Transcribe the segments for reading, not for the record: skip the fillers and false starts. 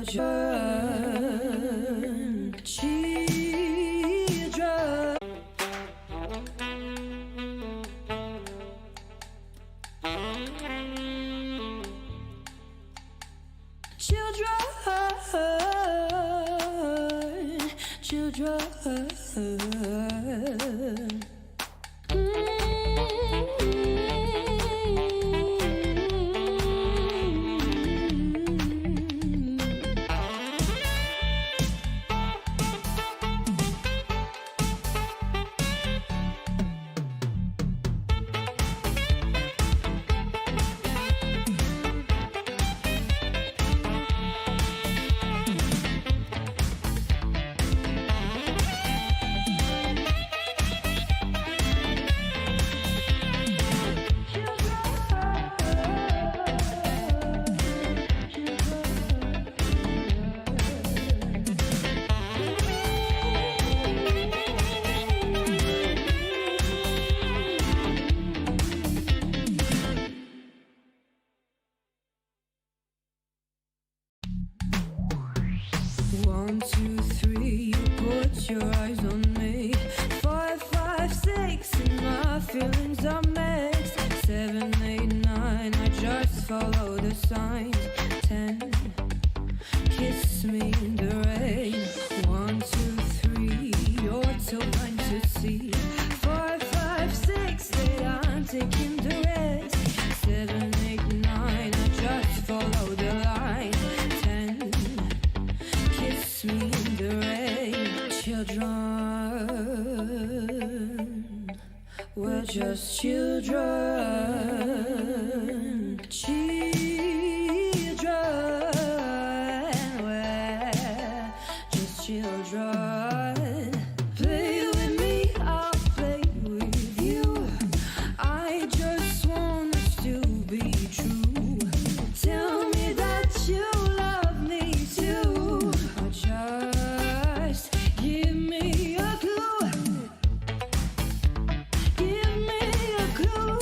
children, children. Children, children. One, two, three, put your eyes on me. 5, 5, 6, and my feelings are mixed. 7, 8, 9, I just follow the signs. 10, kiss me in the rain. 1, 2, 3, you're too blind to see. 5, 5, 6, 8, I'm taking the risk. 7, 8, 9, I just follow the line. 10, kiss me in the rain. Children, we're just children, children, we're just children. Play with me, I'll play with you. I just want us to be true. Tell me that you love me too. Just give me a clue. Give me a clue.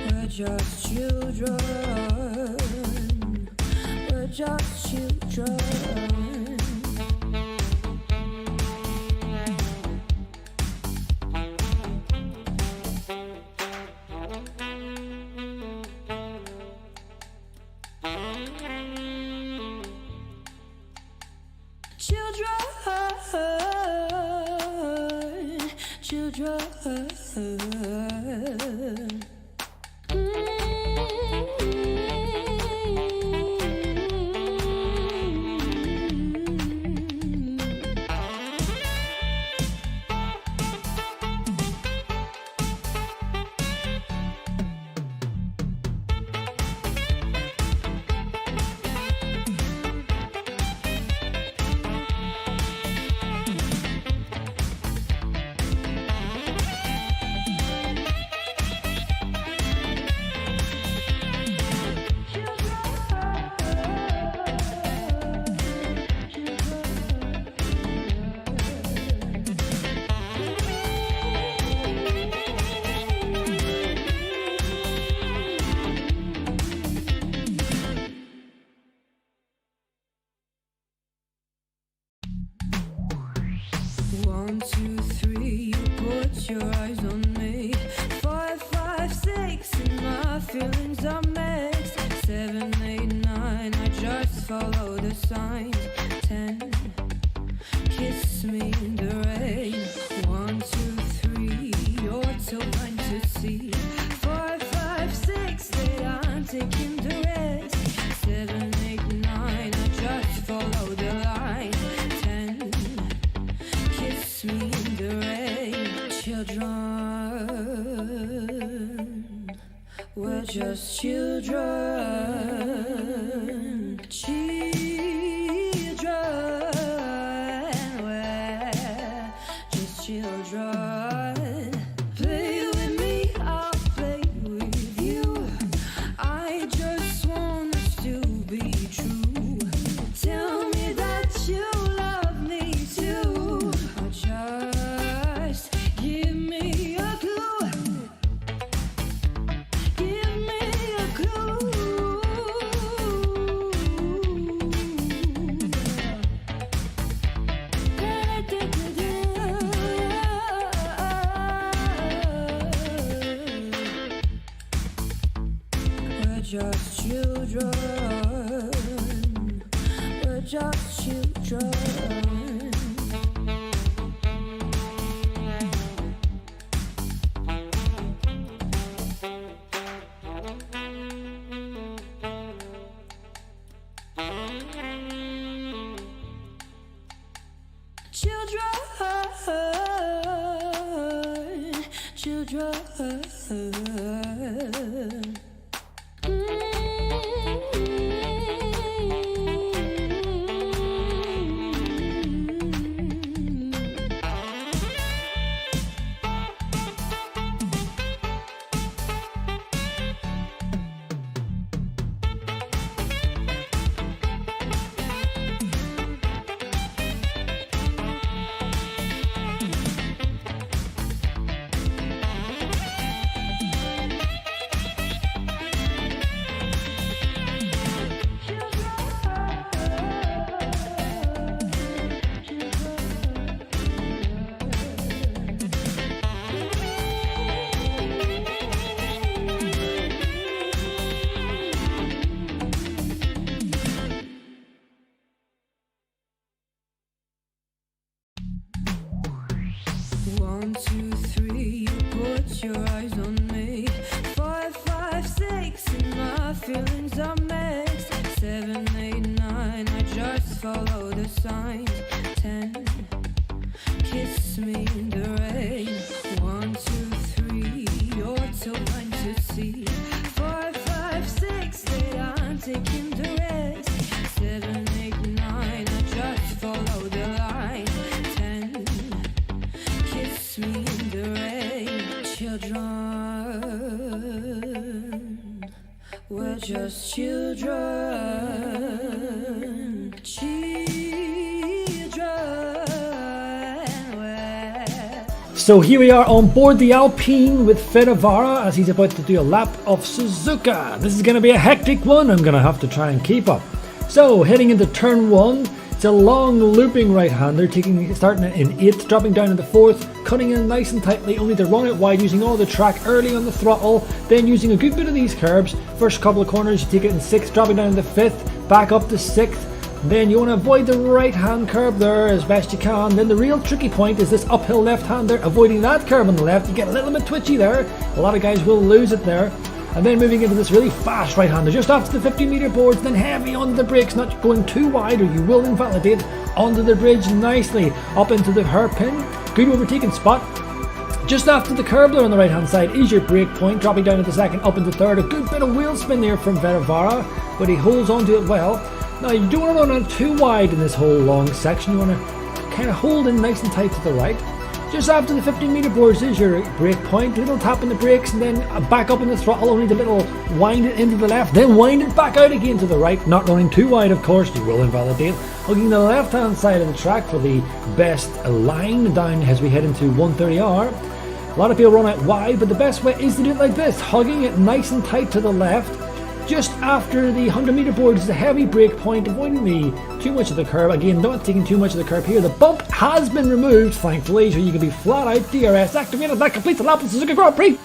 We're just children. We're just children. Children, children. One, two, three, put your eyes on me. 5, 5, 6, and my feelings are mixed. 7, 8, 9, I just follow the signs. 10, kiss me in the rain. 1, 2, 3, you're too blind to see. 5, 5, 6, 8, I'm taking the risk. 7, 8, 9, I just follow the line. 10, kiss me in the rain. Children, we're just children, children, we're just children. Play with me, I'll play with you. I just want us to be true. Tell me that you children. We're just children. Children. One, two, three, you put your eyes on me. 5, 5, 6, and my feelings are mixed. 7, 8, 9, I just follow the signs. 10, kiss me in the rain. 1, 2, 3, you're too blind to see. 5, 5, 6, 8, I'm taking the risk. 7, 8, 9, I just follow the line. 10, kiss me in the rain. Children, we're just children. So here we are on board the Alpine with Ferravara as he's about to do a lap of Suzuka. This is going to be a hectic one. I'm going to have to try and keep up. So heading into turn 1, it's a long looping right-hander, starting in 8th, dropping down into 4th, cutting in nice and tightly, only to run it wide, using all the track early on the throttle, then using a good bit of these curbs. First couple of corners you take it in 6th, dropping down into 5th, back up to 6th. Then you want to avoid the right-hand curb there as best you can. Then the real tricky point is this uphill left-hander, avoiding that curb on the left. You get a little bit twitchy there. A lot of guys will lose it there. And then moving into this really fast right-hander just after the 50-meter boards, then heavy onto the brakes, not going too wide or you will invalidate. Onto the bridge nicely, up into the hairpin. Good overtaking spot. Just after the curb there on the right-hand side is your brake point, dropping down into 2nd, up into 3rd. A good bit of wheel spin there from Ferravara, but he holds onto it well. Now you don't want to run on too wide in this whole long section. You want to kind of hold in nice and tight to the right. Just after the 15-meter boards is your brake point, little tap in the brakes and then back up in the throttle, only the little wind it into the left, then wind it back out again to the right, not running too wide of course, you will invalidate. Hugging the left hand side of the track for the best line down as we head into 130R. A lot of people run out wide, but the best way is to do it like this, hugging it nice and tight to the left. Just after the 100-meter board is a heavy brake point, avoiding too much of the curb. Again, not taking too much of the curb here. The bump has been removed, thankfully, so you can be flat out DRS activated. That completes the lap of the Suzuka Grand Prix.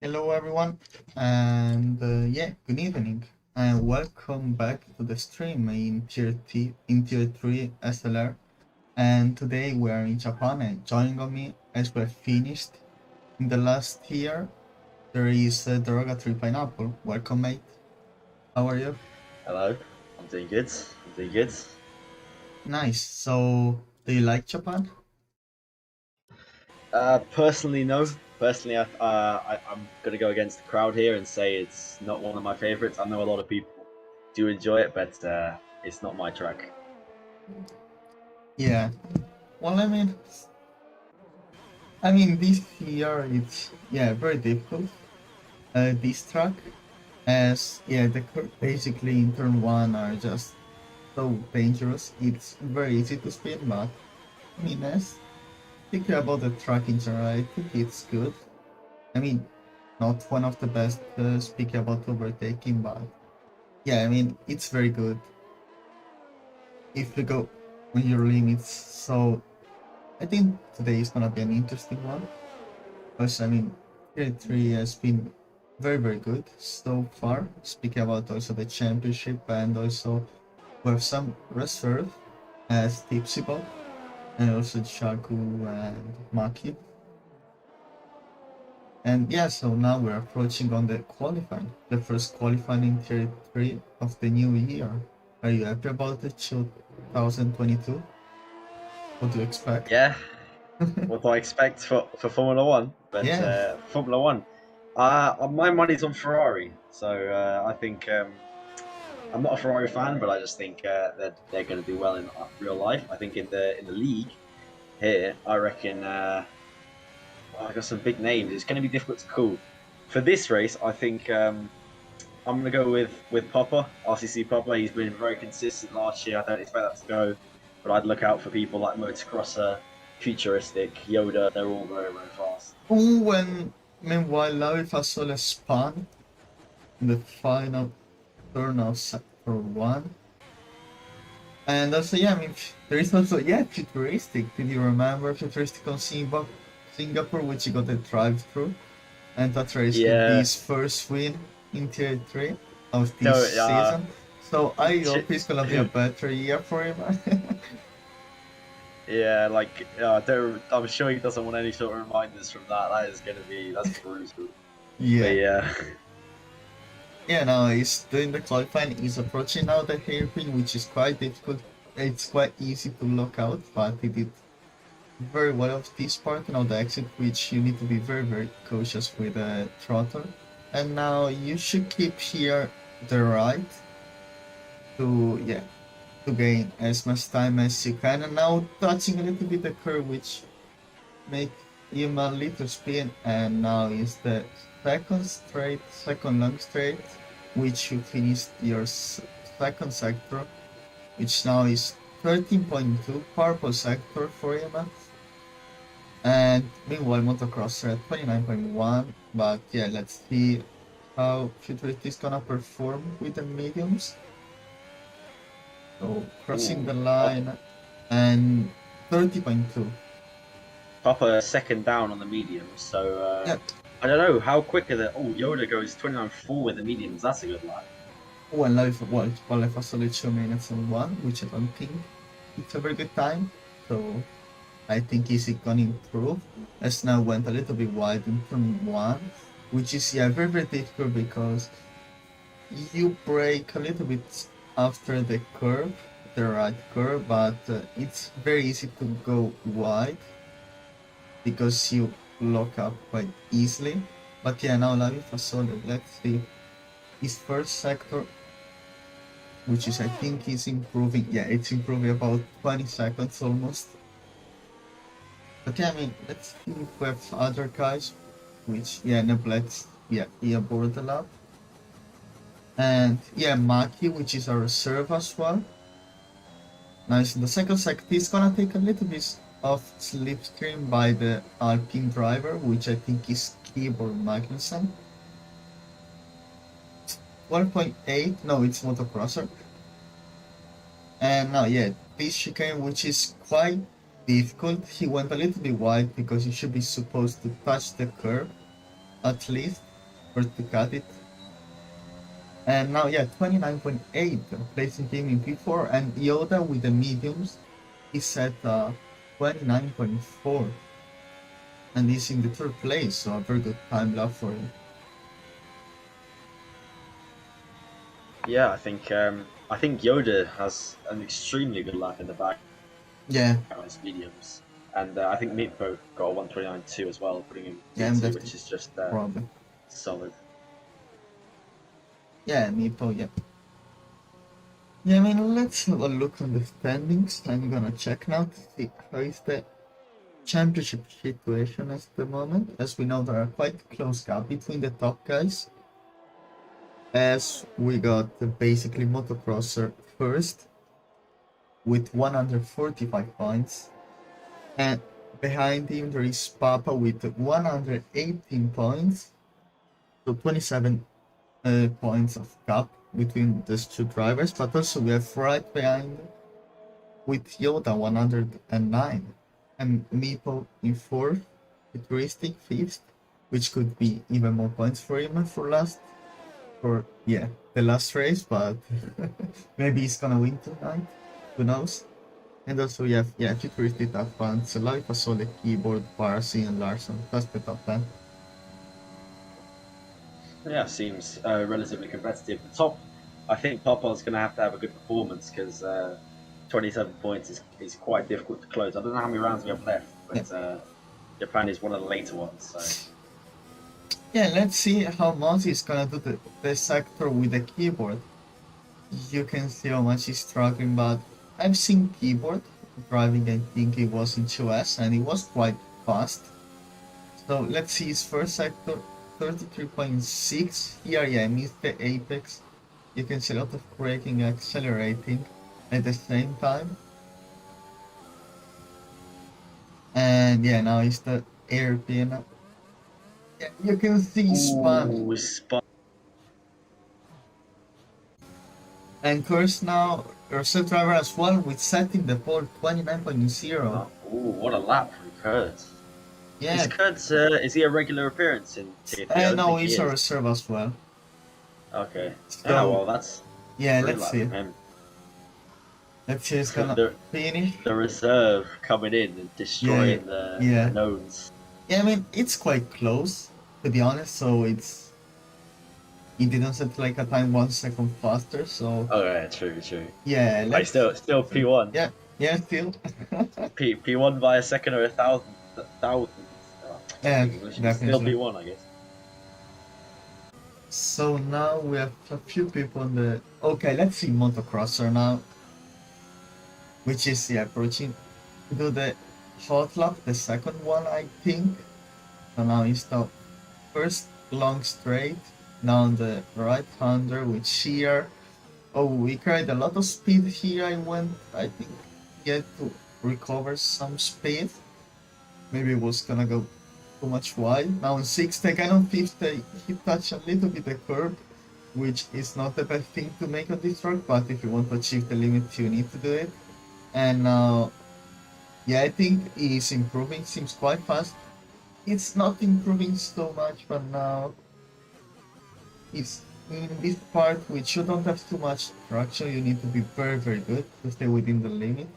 Hello everyone, and good evening, and welcome back to the stream in Tier 3 SLR. And today we are in Japan, and joining me as we finished in the last tier, there is Derogatory Pineapple. Welcome, mate. How are you? Hello, I'm doing good. Nice. So, do you like Japan? Personally, no. Personally, I'm gonna go against the crowd here and say it's not one of my favorites. I know a lot of people do enjoy it, but it's not my track. Yeah. Well, I mean, this year it's very difficult. This track, as the basically in turn 1 are just so dangerous. It's very easy to spin, but I mean, as thinking about the track in general, I think it's good. I mean, not one of the best speaking about overtaking, but yeah, I mean, it's very good if you go on your limits. So I think today is gonna be an interesting one. Because I mean, Tier 3 has been very, very good so far. Speaking about also the championship, and also we have some reserve as Tipsybot and also Shaku and Maki. And yeah, so now we're approaching on the qualifying, the first qualifying in Tier 3 of the new year. Are you happy about the 2022? What do you expect? Yeah. What do I expect for Formula One? But Yeah, Formula One, my money's on Ferrari. So I think I'm not a Ferrari fan, but I just think that they're going to do well in real life. I think in the league here, I reckon I got some big names. It's going to be difficult to call. For this race, I think I'm going to go with Popper, RCC Popper. He's been very consistent last year. I don't expect that to go, but I'd look out for people like Motocrosser, Futuristic, Yoda. They're all very, very fast. oh, and meanwhile, Larry Fasole spun in the final turn of Sector 1. And also, yeah, I mean, there is also, yeah, Futuristic. Did you remember Futuristic on Singapore, which he got a drive-through? And that race could be Yeah. his first win in Tier 3 of No, this season. So I hope it's gonna be a better year for him. yeah, like I'm sure he doesn't want any sort of reminders from that. That's brutal. Yeah. But yeah. Yeah, now he's doing the qualifying. He's approaching now the hairpin, which is quite difficult. It's quite easy to lock out, but he did very well of this part. Now the exit, which you need to be very, very cautious with the throttle. And now you should keep here the right to, yeah, to gain as much time as you can. And now touching a little bit the curve, which make him a little spin. And now is the second long straight, which you finished your second sector, which now is 13.2 purple sector for him. And meanwhile, Motocrosser at 29.1. But yeah, let's see how Futuristic is gonna perform with the mediums. So crossing the line and 30.2. Proper second down on the mediums, so Yeah. I don't know how quick are the. Oh, Yoda goes 29.4 with the mediums. That's a good lap. Well, life was only 2 minutes and 1, which I don't think it's a very good time. So I think he's gonna improve. As now went a little bit wide in turn 1, which is, yeah, very, very difficult because you brake a little bit after the curve, the right curve, but it's very easy to go wide because you lock up quite easily. But yeah, now Lavi Fasole, let's see his first sector, which is, I think, is improving. Yeah, it's improving about 20 seconds almost. But yeah, I mean, let's see if we have other guys, which, yeah, Neblet's, yeah, he aboard the lap. And yeah, Maki, which is a reserve as well. Nice. In the second sector, he's gonna take a little bit of slipstream by the Alpine driver, which I think is Keyboard Magnussen. 12.8, no, it's Motocrosser. And now, yeah, this chicane, which is quite difficult, he went a little bit wide because he should be supposed to touch the curb, at least, or to cut it. And now, yeah, 29.8, placing him in P4, and Yoda with the mediums is at 29.4, and he's in the third place, so a very good time lap for him. Yeah, I think Yoda has an extremely good lap in the back. Yeah, On his mediums, and I think Meatboat got a 129.2 as well, putting him yeah, P2, that's which is just probably. solid. Yeah, Meepo, yeah. Yeah, I mean, let's have a look on the standings. I'm gonna check now to see how is the championship situation at the moment. As we know, there are quite close gap between the top guys. As we got basically Motocrosser first with 145 points, and behind him there is Papa with 118 points, so 27 points of gap between these two drivers, but also we have right behind with Yoda 109 and Meepo in 4th, Futuristic 5th, which could be even more points for him for the last race, but maybe he's gonna win tonight, who knows. And also we have Futuristic top 1, Celoi, Fasole, Keyboard, Parsi and Larson, that's the top 10. Yeah, seems relatively competitive. The top, I think Papa's going to have a good performance because 27 points is quite difficult to close. I don't know how many rounds we have left, but Japan is one of the later ones. So. Yeah, let's see how much he's gonna do the sector with the keyboard. You can see how much he's struggling, but I've seen keyboard driving, I think it was in 2S, and it was quite fast. So let's see his first sector, 33.6. Here, yeah, missed the apex. You can see a lot of braking, accelerating at the same time. And yeah, now it's the airpin. Yeah, you can see spun. Ooh, spun. And course now, yourself driver as well with setting the pole 29.0. Ooh, what a lap for Kurtz. Yeah. Is Kurtz, is he a regular appearance in Tier 3? No, he's a reserve as well. Okay. So, well, that's... Yeah, let's see. Let's see, it's gonna finish. The reserve coming in and destroying the knowns. Yeah, I mean, it's quite close, to be honest, so it didn't set like a time 1 second faster, so... Oh yeah, true. Yeah, like still P1. Yeah, still. P1 by a second or a thousand. Yeah, definitely. Still P1, I guess. So now we have a few people on the... Okay, let's see Motocrosser now. Which is, approaching to do the hot lap, the second one, I think. So now he's the first long straight, now on the right-hander with shear. Oh, we carried a lot of speed here. I think, to recover some speed. Maybe it was gonna go too much wide. Now in 6th, again on 5th, he touched a little bit the curb, which is not the best thing to make on this track, but if you want to achieve the limit, you need to do it. And now, I think he's improving, seems quite fast. It's not improving so much, but now it's in this part which you don't have too much traction, you need to be very, very good to stay within the limit.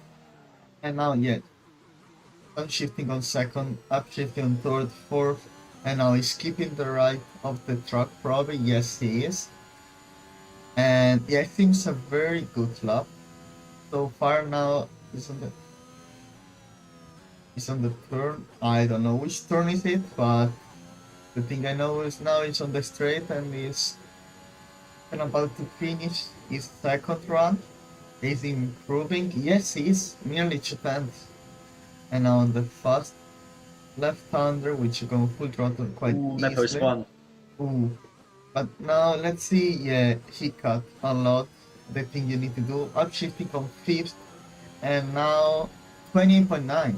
And now, downshifting on 2nd, upshifting on 3rd, 4th, and now he's keeping the right of the track probably, yes he is. And I think it's a very good lap. So far now, he's on the turn. I don't know which turn is it, but the thing I know is now he's on the straight and he's about to finish his second run. He's improving. Yes, he's nearly 2/10. And now on the fast left-hander, which you go full throttle quite easily. Spun. Ooh. But now let's see. Yeah, he cut a lot. The thing you need to do, upshifting on 5th, and now 28.9.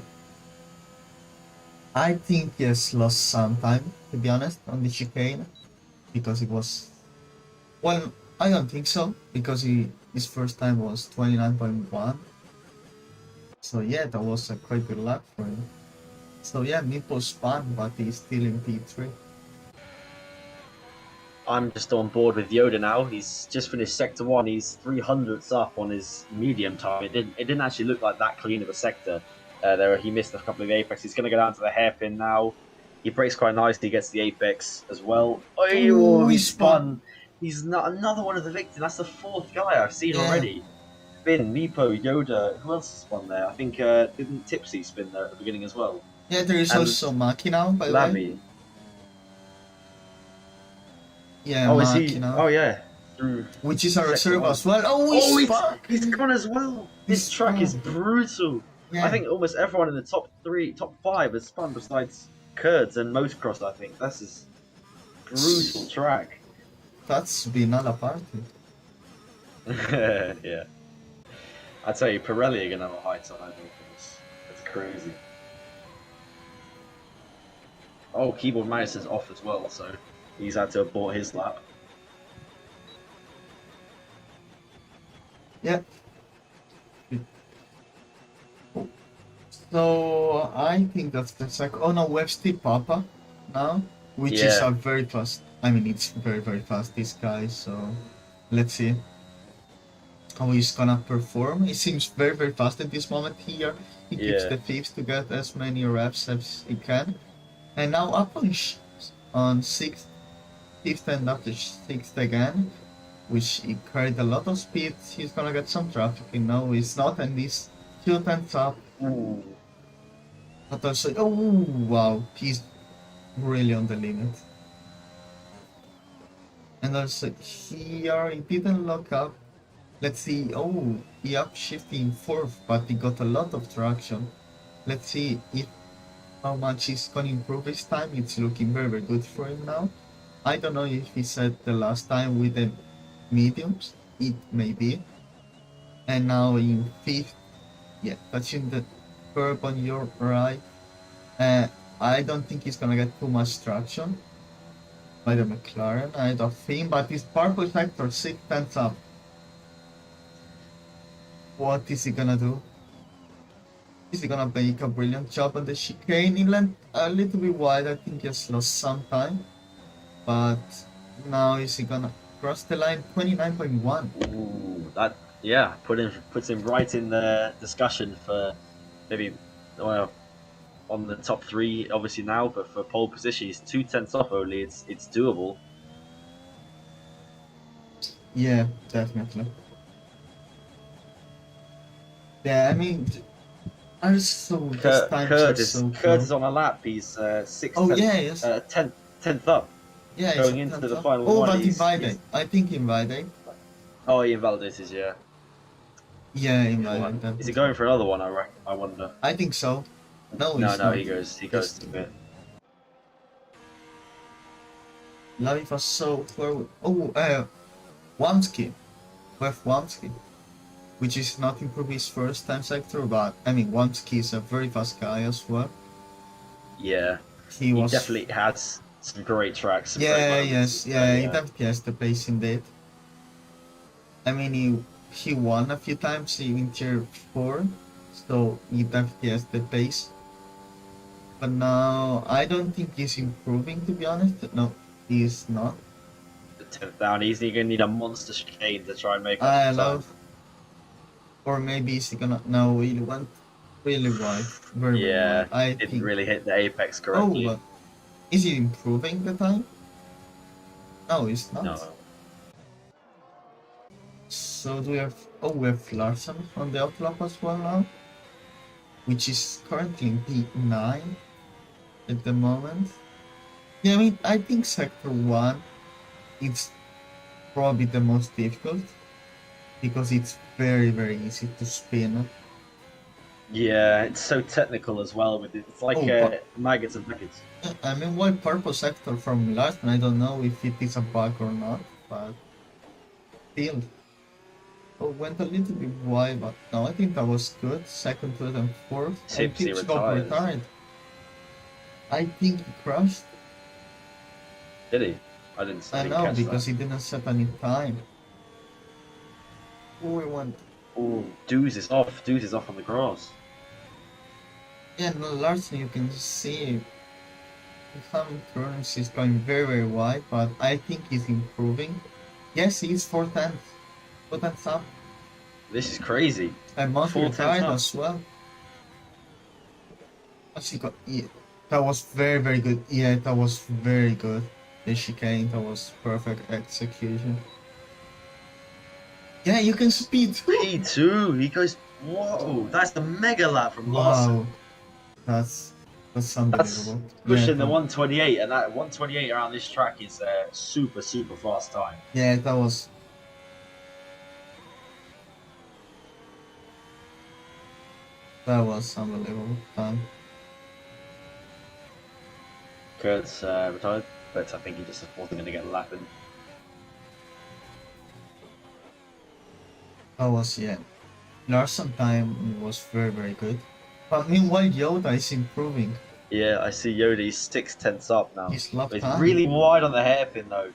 I think he has lost some time, to be honest, on the chicane, because it was... Well, I don't think so, because his first time was 29.1. So yeah, that was a quite good luck for him. So yeah, Meepo spun, but he's still in P3. I'm just on board with Yoda now. He's just finished sector 1. He's 300ths up on his medium time. It didn't actually look like that clean of a sector. He missed a couple of apex. He's going to go down to the hairpin now. He brakes quite nicely. He gets the apex as well. Oh, he spun. He's not another one of the victims. That's the 4th guy I've seen already. Finn, Meepo, Yoda. Who else spun there? I think didn't Tipsy spin there at the beginning as well? Yeah, there is also Maki now, by the way. Yeah, is he? Now. Oh yeah. Which is a reserve as well. Oh, he's gone as well. This track is brutal. Yeah. I think almost everyone in the top 5 has spun besides Kurtz and Motocross, I think. That's his brutal track. That's been another party. Yeah. I'd say Pirelli are going to have a high time. I think it's crazy. Oh, Keyboard Mouse is off as well, so he's had to abort his lap. Yeah. So I think that's the second. Oh no, we have Steve Papa now, which is Yeah. a very fast. I mean, it's very fast. This guy. So let's see how he's gonna perform. He seems very fast at this moment here. He keeps Yeah. the fifth to get as many reps as he can, and now up on sixth, fifth, and after sixth again, which he carried a lot of speed. He's gonna get some traffic. No, he's not, and he's 2 tenths up. Ooh. But also, oh wow, he's really on the limit. And also here, he didn't lock up. Let's see, oh, he upshifting fourth, but he got a lot of traction. Let's see if how much he's gonna improve his time. It's looking very good for him now. I don't know if he said the last time with the mediums, it may be. And now in fifth, yeah, touching the curb on your right. I don't think he's gonna get too much traction by the McLaren, I don't think, but his purple sector 6 tenths up. What is he gonna do? Is he gonna make a brilliant job on the chicane? He went a little bit wide, I think he has lost some time. But now is he gonna cross the line? 29.1. Ooh, that yeah, puts him right in the discussion for maybe on the top 3 obviously now, but for pole position he's 2 tenths off only. It's doable. Yeah, definitely. Yeah, I mean, also this time Curtis so is on a lap. He's 6 Oh tenths, yeah, yes. 10th up. Yeah, going it's into the up. final Oh, one, but he's- invited. I think invited. Oh, he invalidated, yeah. Yeah, invited. Is he going for another one? I wonder. I think so. No, No, he's no, not. he goes to bit. Life was so forward. Oh, Wamski. With Wamski. Which is not improved his first time sector, but I mean, Wamski is a very fast guy as well. Yeah, He was. definitely has some great tracks. Some great Yeah, moments. yes, yeah, he definitely has the pace indeed. I mean, he won a few times in tier 4, so he definitely has the pace. But now, I don't think he's improving, to be honest. No, he is not. The 10th down, he's going to need a monster chicane to try and make I up some love. time. Or maybe he's gonna. No, he went really wide. Very Yeah, wide. I didn't think. really hit the apex Oh, correctly. but is he improving the time? No, he's not. No. So do we have? Oh, we have Larson on the outlap as well now, which is currently in P9 at the moment. Yeah, I mean, I think Sector 1 it's probably the most difficult because it's very easy to spin. Yeah, it's so technical as well. With it. It's like maggots and packets. I mean, why purple sector from Larson? I don't know if it is a bug or not, but still. Oh, went a little bit wide, but no, I think that was good. Second, third, and fourth. Tipsy got retires. retired. I think he crashed. Did he? I didn't. I didn't know, catch because that. he didn't set any time. Oh, we went. Oh, Dooz is off. Dooz is off on the grass. Yeah, no, Larson, you can see the coming turns is going very wide, but I think he's improving. Yes, he's 4 tenths. 4 tenths up. This is crazy. And Monty 4 tenths retired up. as well. What's he got? Yeah, that was very good. Yeah, that was very good. The chicane, that was perfect execution. Yeah, you can speed too. P2. He goes. Whoa, that's the mega lap from Larson. Wow, that's unbelievable. Pushing the that- 128, and that 128 around this track is a super fast time. Yeah, that was. That was unbelievable time. Kurt's retired, but I think he just wasn't going to get lapping. That was, yeah. Larson time was very good. But meanwhile, Yoda is improving. Yeah, I see Yoda. He's 6 tenths up now. His lap It's time. really wide on the hairpin though.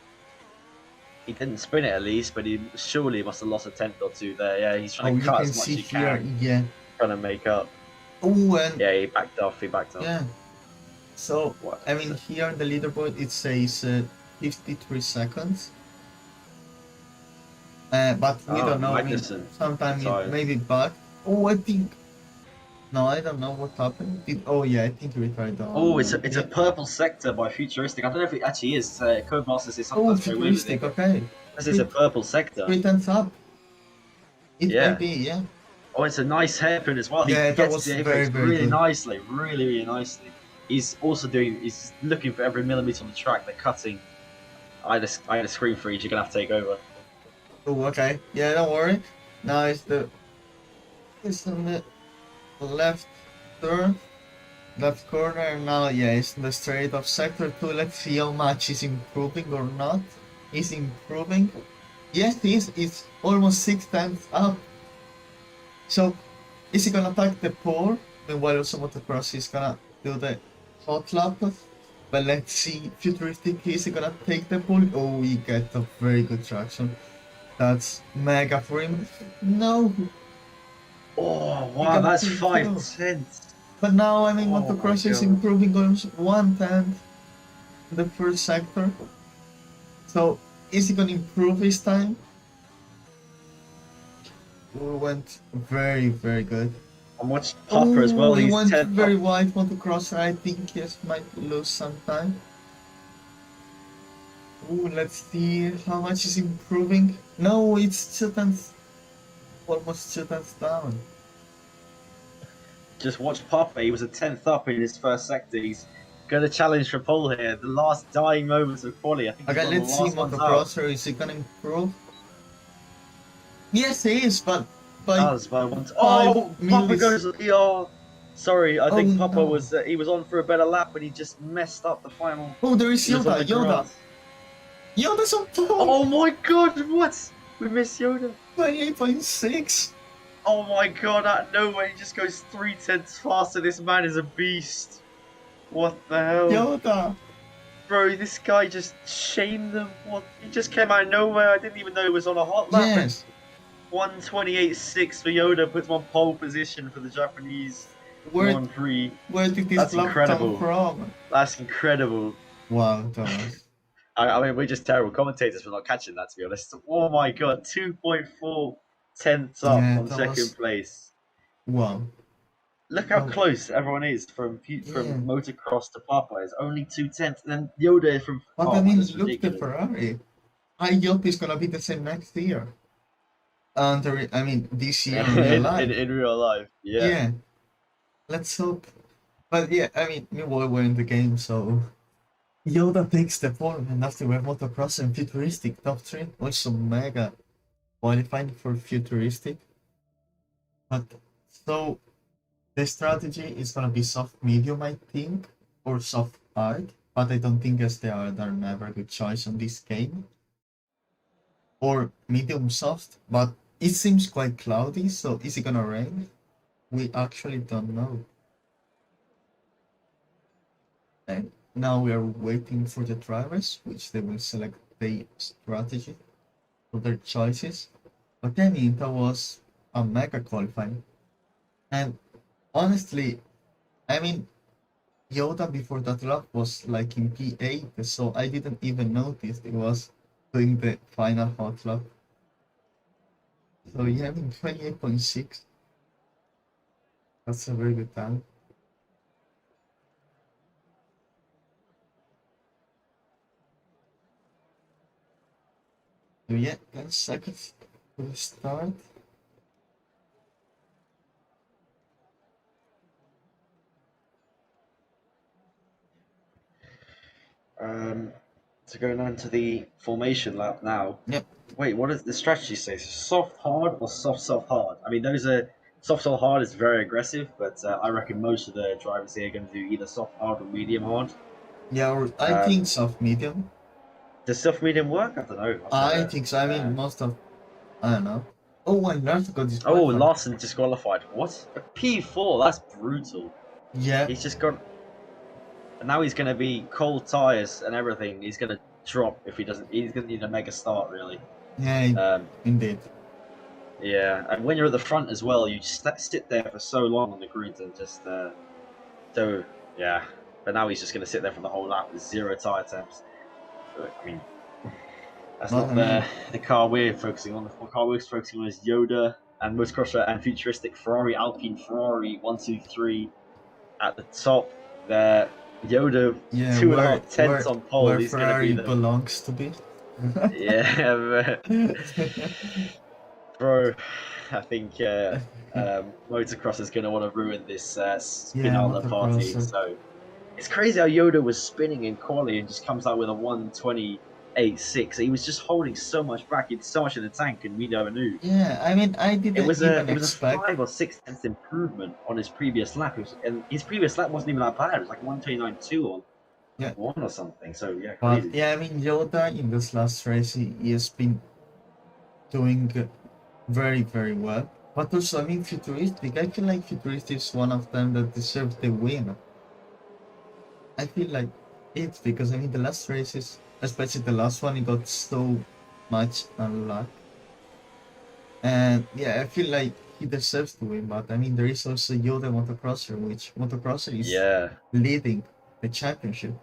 He didn't sprint it at least, but he surely must have lost a tenth or two there. Yeah, he's Oh, trying you to cut can as much see as he here, can, yeah. trying to make up. Oh, and Yeah, he backed off. He backed off. yeah. So, What? I mean, here on the leaderboard it says 53 seconds. But we Oh, don't know. I mean, Magnussen sometimes it retired. maybe back. Oh, I think. No, I don't know what happened. Oh, yeah, I think he retired. Oh, it's a yeah. purple sector by Futuristic. I don't know if it actually is. Codemasters is Oh, sometimes very weird with futuristic. it. Okay. This is a purple sector. 3 times up. It Yeah. might be, yeah. Oh, it's a nice hairpin as well. Yeah, He that gets was the very, apex very really good. nicely, really nicely. He's also doing. He's looking for every millimeter on the track. They're cutting. I had a screen freeze. You're gonna have to take over. Oh, okay. Yeah, don't worry. Now it's on the left turn, left corner. Now, yeah, it's in the straight of sector 2. Let's see how much is improving or not. Is improving. Yes, it is. It's almost 6 times up. So, is he gonna attack the pole? Meanwhile, also motocross is gonna do the hot lap. But let's see, futuristic, is he gonna take the pole? Oh, he got a very good traction. That's mega for him. No, Oh wow, got that's two 5 kills. tenths. but now I mean Oh motocross my is God. improving almost 1/10 in the first sector. So is he gonna improve his time? We went very good. And watch Popper as well. He He's went 10th very up. wide motocrosser. I think he might lose some time. Ooh, let's see how much is improving. No, it's 2 tenths, almost 2 tenths down. Just watch Popper. He was a 10th up in his first sector. He's gonna challenge for pole here. The last dying moments of quali. I think he's Okay, one of let's the see last ones out. motocrosser. Is he gonna improve? Yes, he is, but by Does by one. Oh, Papa millis. goes. Oh, sorry. I think Oh, Papa no. was. He was on for a better lap, but he just messed up the final. Oh, there is He was on Yoda. the Yoda. grass. Yoda's on pole. Oh my God! What? We missed Yoda. 28.6. Oh my God! Out of nowhere, he just goes 3 tenths faster. This man is a beast. What the hell, Yoda. bro? This guy just shamed them. What? He just came out of nowhere. I didn't even know it was on a hot lap. Yes. 1:28.6 for Yoda puts him on pole position for the Japanese Where Grand Prix. where did this That's lap incredible. come from? That's incredible. Wow, Thomas. I mean, we're just terrible commentators for not catching that, to be honest. Oh my God, 2.4 tenths up Yeah, on that second was- place. Wow. Look how Oh. close everyone is from Yeah. motocross to Papa. It's only 2 tenths, and then Yoda from. But oh, I mean, that's look the ridiculous. Ferrari. I hope it's gonna be the same next year. And I mean, this year in real life. in real life, yeah. Yeah. Let's hope. But yeah, I mean, meanwhile we're in the game, so Yoda takes the pole, and after we have motocross and futuristic top 3, also mega qualifying for futuristic. But so the strategy is gonna be soft medium, I think, or soft hard. But I don't think SLR are never a good choice on this game. Or medium soft, but it seems quite cloudy, so is it gonna rain? We actually don't know. And now we are waiting for the drivers, which they will select their strategy for their choices. But I mean, that was a mega qualifying. And honestly, I mean, Yoda before that lap was like in P8, so I didn't even notice it was doing the final hot lap. So yeah, I mean, 28.6. That's a very good time. So yeah, 10 seconds to start. So going on to the formation lap now. Yep. Wait, what does the strategy say? Soft hard or soft hard? I mean, those are soft hard is very aggressive, but I reckon most of the drivers here are going to do either soft hard or medium hard. Yeah, or I think soft medium. Does soft medium work? I don't know. I think so. I mean, most of, I don't know. Oh, and Larson got Oh, disqualified. Larson disqualified. What? A P4? That's brutal. Yeah. He's just got. And now he's going to be cold tires and everything. He's going to drop if he doesn't. He's going to need a mega start, really. Yeah, indeed. Yeah, and when you're at the front as well, you just sit there for so long on the grid and just so yeah. But now he's just going to sit there for the whole lap with 0 tyre temps. I mean, that's Well, not the car we're focusing on. The car we're focusing on is Yoda and motocrosser and futuristic Ferrari, Alpine Ferrari 1, 2, 3 at the top. There, Yoda yeah, 2.5 tenths on pole. where He's going to Ferrari be the belongs to be. yeah. Bro, I think motocross is going to want to ruin this spin Yeah, out of the party. motocrosser. So it's crazy how Yoda was spinning in quali and just comes out with a 1:28.6. He was just holding so much back. He had so much in the tank, and we never knew. Yeah, I mean, I didn't It was even a expect. 5 or 6 tenths improvement on his previous lap. And his previous lap wasn't even that bad. It was like 1:29.2 or Yeah. 1 or something. So yeah, But crazy. yeah, I mean, Yoda in this last race, he has been doing very, very well. But also, I mean, Futuristic, I feel like Futuristic is one of them that deserves the win. I feel like it's because, I mean, the last races, especially the last one, he got so much unluck. And yeah, I feel like he deserves to win, but I mean, there is also Yoda Motocrosser, which Motocrosser is Yeah, leading the championship.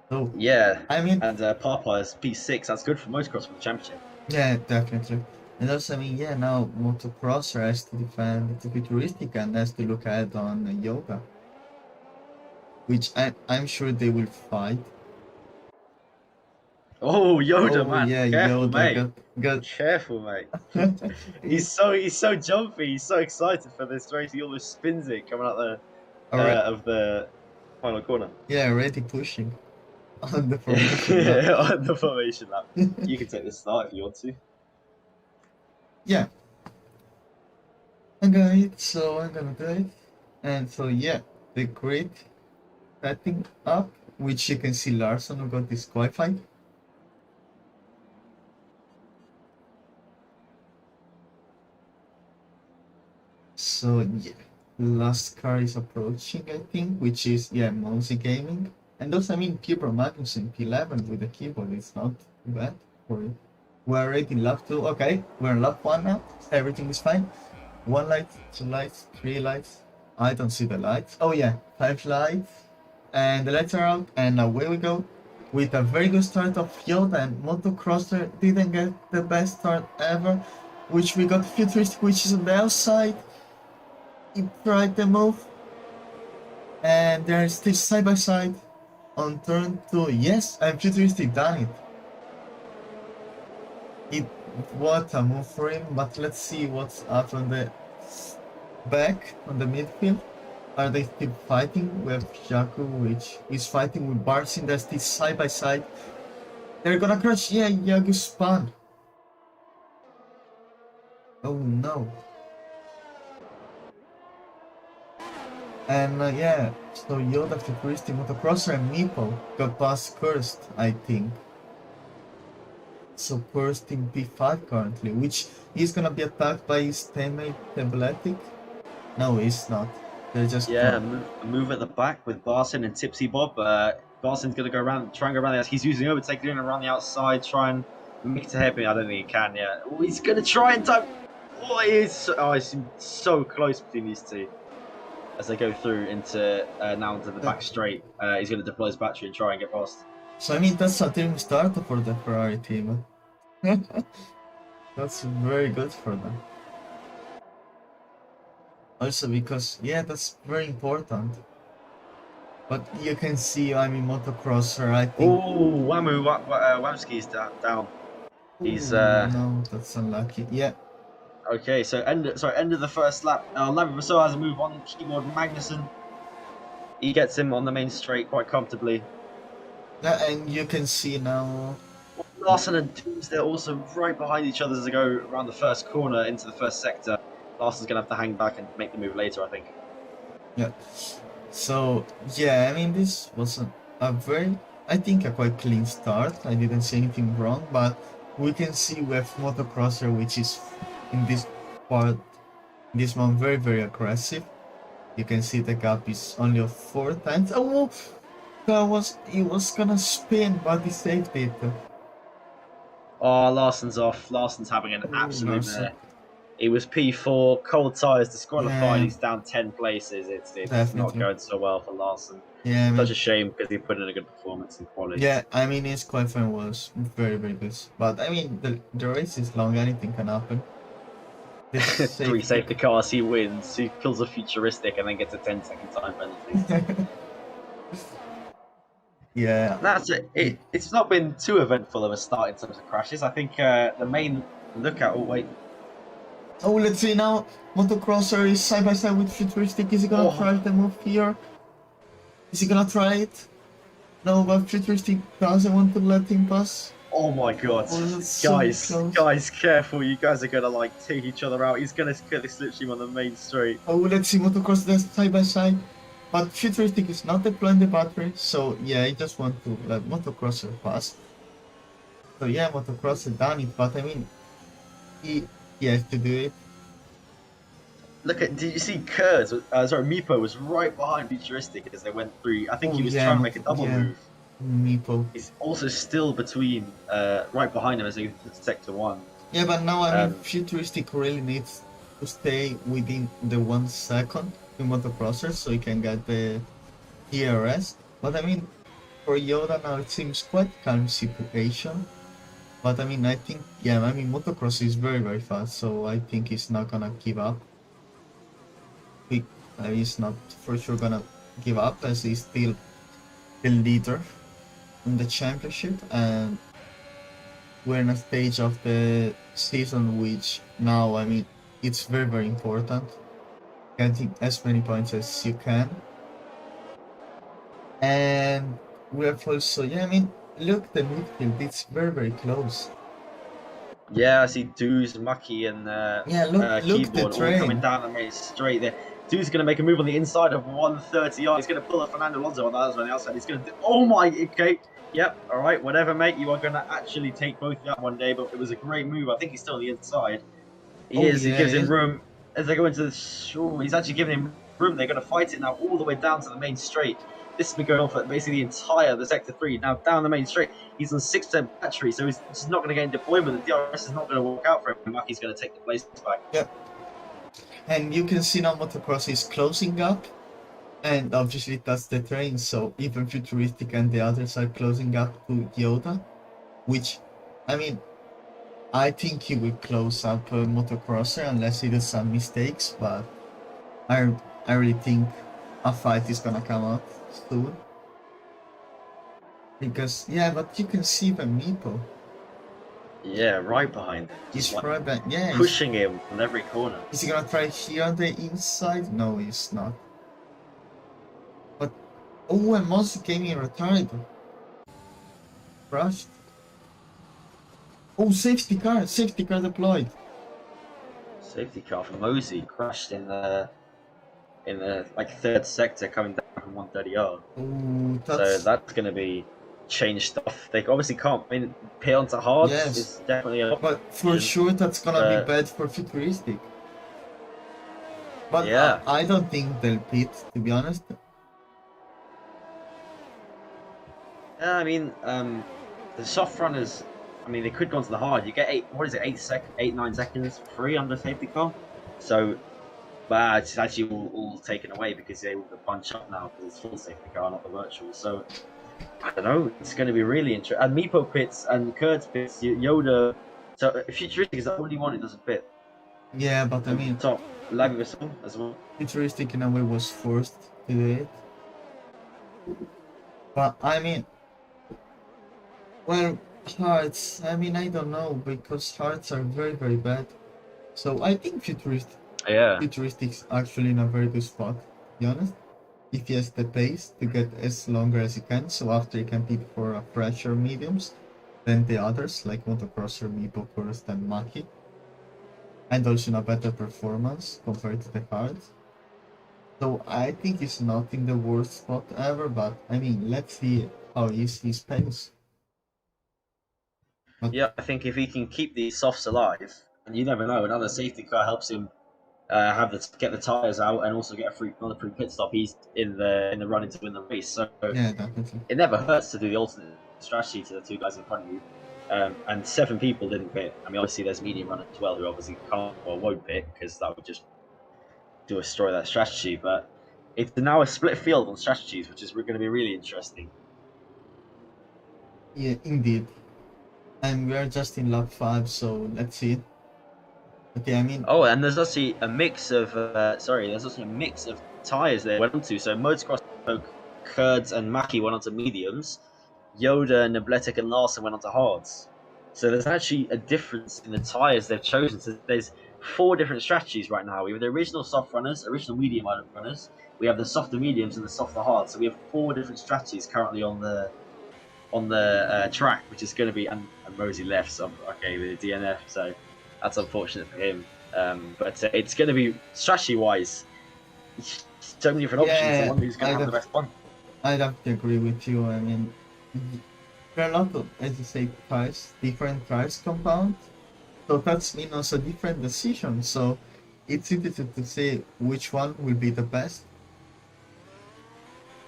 So, yeah. I mean, And Papa is P6. That's good for motocross for the championship. yeah, definitely. And also, I mean, yeah, now Motocrosser has to defend the Futuristic and has to look ahead on Yoga, which I'm sure they will fight. Oh, Yoda, Oh man! yeah, Careful, mate. Yoda got Careful, mate. He's so jumpy. He's so excited for this race. He almost spins it coming out of the final corner. yeah, already pushing on the formation lap. On the formation lap. You can take the start if you want to. Yeah. I'm gonna do it. And so yeah, the grid setting up, which you can see Larson who got disqualified. So yeah, last car is approaching, I think, which is yeah, Monzi Gaming. And also, I mean, Kibro Magnussen P11 with the keyboard, it's not bad for it. We're already in lap 2, okay, we're in lap 1 now, everything is fine. 1 light, 2 lights, 3 lights, I don't see the lights. Oh yeah, 5 lights, and the lights are out, and away we go. With a very good start of Yoda, and Motocrosser didn't get the best start ever, which we got Futuristic, which is on the outside. He tried the move, and they're still side by side on turn 2. Yes, and Futuristic done it. What a move for him, but let's see what's up on the back, on the midfield. Are they still fighting? We have Jaku, which is fighting with Barsin, they're still side by side. They're gonna crash, yeah, Yagu spun. Oh no. And yeah, so Yoda, Futuristic, Motocrosser, and Meeple got past Cursed, I think. So Cursed in P5 currently, which is gonna be attacked by his teammate Tabletic. No, he's not. They're just Yeah, move at the back with Barson and Tipsy Bob. Barson's gonna go around, try and go around the. He's using overtake, doing around the outside, try and make it a hairpin. I don't think he can. Yeah, oh, he's gonna try and time. Oh, he is. Oh, it's so close between these two as they go through into now into the back straight. He's gonna deploy his battery and try and get past. So I mean, that's a team start for the Ferrari team. That's very good for them. Also because, yeah, that's very important. But you can see, I mean, Motocrosser, I think... Oh, Wamski's down. He's No, that's unlucky. Yeah. Okay, so end of the first lap. Lambert Rousseau has a move on keyboard. Magnussen, he gets him on the main straight quite comfortably. Yeah, and you can see now... Larson and Toombs, they're also right behind each other as they go around the first corner into the first sector. Larson's going to have to hang back and make the move later, I think. Yeah. So, yeah, I mean, this was a very, I think, a quite clean start. I didn't see anything wrong, but we can see we have Motocrosser, which is in this part, this one, very, very aggressive. You can see the gap is only of 4 times. Oh, He was gonna spin, but he saved it. Oh, Larson's off. Larson's having an Oh, absolute Larson. mare. He was P4, cold tyres, disqualified. Yeah, He's down 10 places. It's not definitely. going so well for Larson. Yeah, I Such a mean, shame because he put in a good performance in quali. yeah, I mean, his qualifying was very, very good. But I mean, the race is long, anything can happen. This 3 safety. safety cars, he wins. He kills a futuristic and then gets a 10-second time penalty. Yeah. That's it. It's not been too eventful of a start in terms of crashes. I think the main lookout. Oh wait. Oh, let's see now. Motocrosser is side by side with Futuristic. Is he gonna try the move here? Is he gonna try it? No, but Futuristic doesn't want to let him pass. Oh my god. Oh, that's so close. Guys, careful. You guys are gonna like take each other out. He's gonna get this Slipstream on the main straight. Oh, let's see. Motocross that's side by side. But Futuristic is not deploying the battery, so yeah, I just want to let Motocrosser pass. So yeah, Motocrosser done it, but I mean, he has to do it. Look at, did you see Kurz? Sorry, Meepo was right behind Futuristic as they went through. I think Oh, he was yeah, trying to make a double yeah. move. Meepo. He's also still between, right behind him as he sector 1. Yeah, but now I mean, Futuristic really needs to stay within the 1 second in Motocrosser so he can get the ERS. But I mean, for Yoda now it seems quite calm situation. But I mean, I think, yeah, I mean, Motocross is very, very fast, so I think he's not gonna give up. He's not for sure gonna give up as he's still the leader in the championship, and we're in a stage of the season which now, I mean, it's very, very important getting as many points as you can. And we have also, yeah, I mean, look, the midfield, it's very, very close. Yeah, I see Dooz, Mucky, and Yeah, look Keyboard the all train. coming down the main straight there. Dooz going to make a move on the inside of 130 yards. He's going to pull a Fernando Alonso on the outside. He's going to do, oh my, okay. Yep, all right, whatever, mate. You are going to actually take both of that one day, but it was a great move. I think he's still on the inside. He is. Yeah, he gives him room as they go into the shore. He's actually giving him room. They're going to fight it now all the way down to the main straight. This has been going on for basically the entire the sector 3. Now down the main straight, he's on 6% battery, so he's just not going to get in deployment. The DRS is not going to work out for him. Maki's going to take the place back. Yep. And you can see now Motocross is closing up, and obviously that's the train, so even Futuristic and the others are closing up to Yoda, which, I mean, I think he will close up Motocrosser unless he does some mistakes, but I really think a fight is gonna come out soon. Because, yeah, but you can see the Meepo. Yeah, right behind him. He's Like right back, yeah. pushing him from every corner. Is he gonna try here on the inside? No, he's not. But, oh, and Monster came in retired. Crushed. Oh, safety car deployed. Safety car for Mosey crashed in the like 3rd sector coming down from 130 yard. Oh, So that's going to be changed stuff. They obviously can't pit onto hards. Yes. It's definitely an But for sure that's gonna be bad for Futuristic. But yeah. I don't think they'll pit, to be honest. Yeah, I mean, the soft runners, I mean, they could go onto the hard. You get 9 seconds free under safety car. So, but it's actually all taken away because they're able to punch up now because it's full safety car, not the virtual. So, I don't know. It's going to be really interesting. And Meepo pits and Kurtz pits, Yoda. So, Futuristic is the only one who doesn't pit. Yeah, but I mean, Top Lavius as well. Futuristic in a way was forced to do it. But I mean, well, hearts, I mean, I don't know, because hearts are very, very bad. So I think Futuristic's actually in a very good spot, to be honest. If he has the pace to get as longer as he can, so after he can compete for a fresher mediums than the others, like Motocrosser, Meepo, Kurst, and Maki. And also in a better performance compared to the cards. So I think he's not in the worst spot ever, but I mean, let's see how is his pace. Yeah, I think if he can keep these softs alive, and you never know, another safety car helps him get the tires out and also get another free pit stop, he's in the running to win the race. So Yeah, definitely. it never hurts to do the alternate strategy to the two guys in front of you. And 7 people didn't pit. I mean, obviously there's medium runners as well who obviously can't or won't pit because that would just destroy that strategy. But it's now a split field on strategies, which is going to be really interesting. Yeah, indeed. And we are just in lap 5, so let's see. Okay, I mean, Oh, and there's actually a mix of tires they went onto. So motocross, Kurds and Mackie went onto mediums. Yoda, Nabletic, and Larson went onto hards. So there's actually a difference in the tires they've chosen. So there's 4 different strategies right now. We have the original soft runners, original medium runners. We have the softer mediums and the softer hards. So we have 4 different strategies currently on the track, which is going to be and Rosie left. So okay with the DNF. So that's unfortunate for him. But it's going to be strategy wise. So many different options. Yeah, The one who's going to have the best one. I'd have to agree with you. I mean, there are a lot of, as you say, tires, different tires compound. So that's mean also different decisions. So it's easy to say which one will be the best.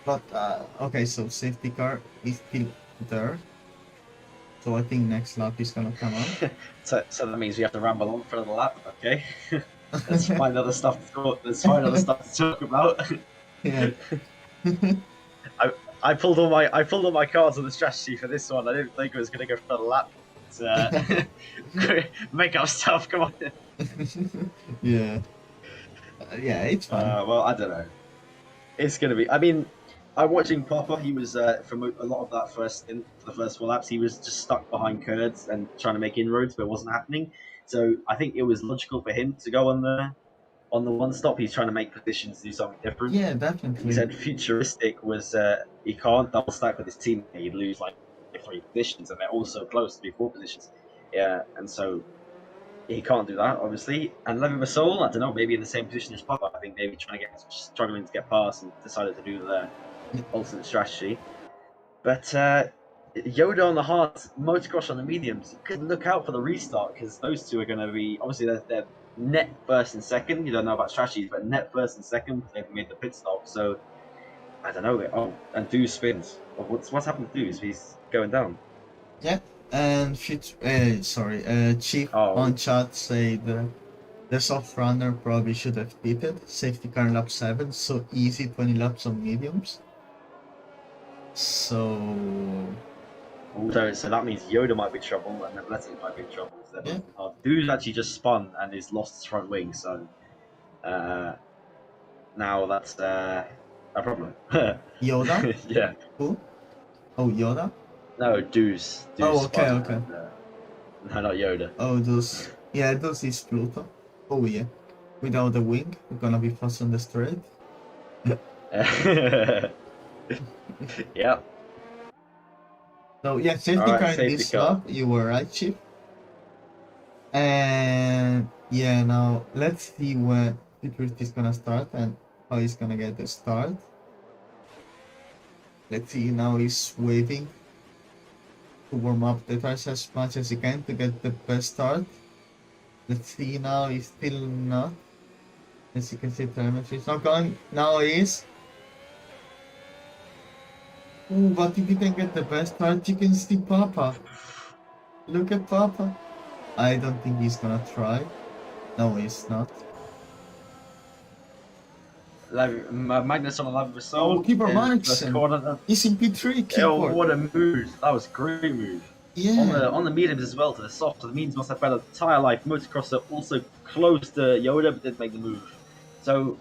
But okay, so safety car is still there. So I think next lap is gonna come on. So that means we have to ramble on for another lap. Okay. Let's find other stuff to talk. Let's find other stuff to talk about. Yeah. I pulled all my cards on the strategy for this one. I didn't think it was going to go for another lap. Make up stuff. Come on. Yeah. Yeah, it's fine. Well, I don't know. It's going to be. I mean, I'm watching Papa. He was from a lot of that for the first 4 laps. He was just stuck behind Kurds and trying to make inroads, but it wasn't happening. So I think it was logical for him to go on the one stop. He's trying to make positions, do something different. Yeah, definitely. He said futuristic was he can't double stack with his team. He'd lose like 3 positions, and they're also close to be 4 positions. Yeah, and so he can't do that, obviously. And Levi Basol, I don't know, maybe in the same position as Papa. I think maybe struggling to get past and decided to do the ultimate strategy. But Yoda on the hards, motocross on the mediums. You could look out for the restart because those two are going to be obviously they're net first and second. You don't know about strategies, but net first and second. They've made the pit stop, so I don't know. Oh, and Dew's spins. What's happened to Dew's? He's going down. Yeah, and Chief on chat say the soft runner probably should have pitted. Safety car in lap 7, so easy 20 laps on mediums. So that means Yoda might be in trouble and Athletic might be in trouble. Yeah. Dew's actually just spun and he's lost his front wing, so now that's a problem. Yoda? Yeah. Who? Oh, Yoda? No, Dew's Oh, okay, spun okay. And, no, not Yoda. Oh, those is Pluto. Oh yeah. Without the wing, we're gonna be fast on the straight. Yeah. So yeah, safety car in this lap, you were right, Chief. And yeah, now let's see when Futurist is gonna start and how he's gonna get the start. Let's see, now he's waiting to warm up the tires as much as he can to get the best start. Let's see, now he's still not. As you can see, telemetry is not going. Now he is. Ooh, but if you can get the best start, you can see Papa. Look at Papa. I don't think he's gonna try. No, he's not. Magnus on a level of Oh, keeper Magnussen. He's in P3. Keeper. Oh, what a move! That was a great move. Yeah. On the mediums as well to the soft. So the mediums must have better tire life. Motocrosser also close to Yoda, but didn't make the move. So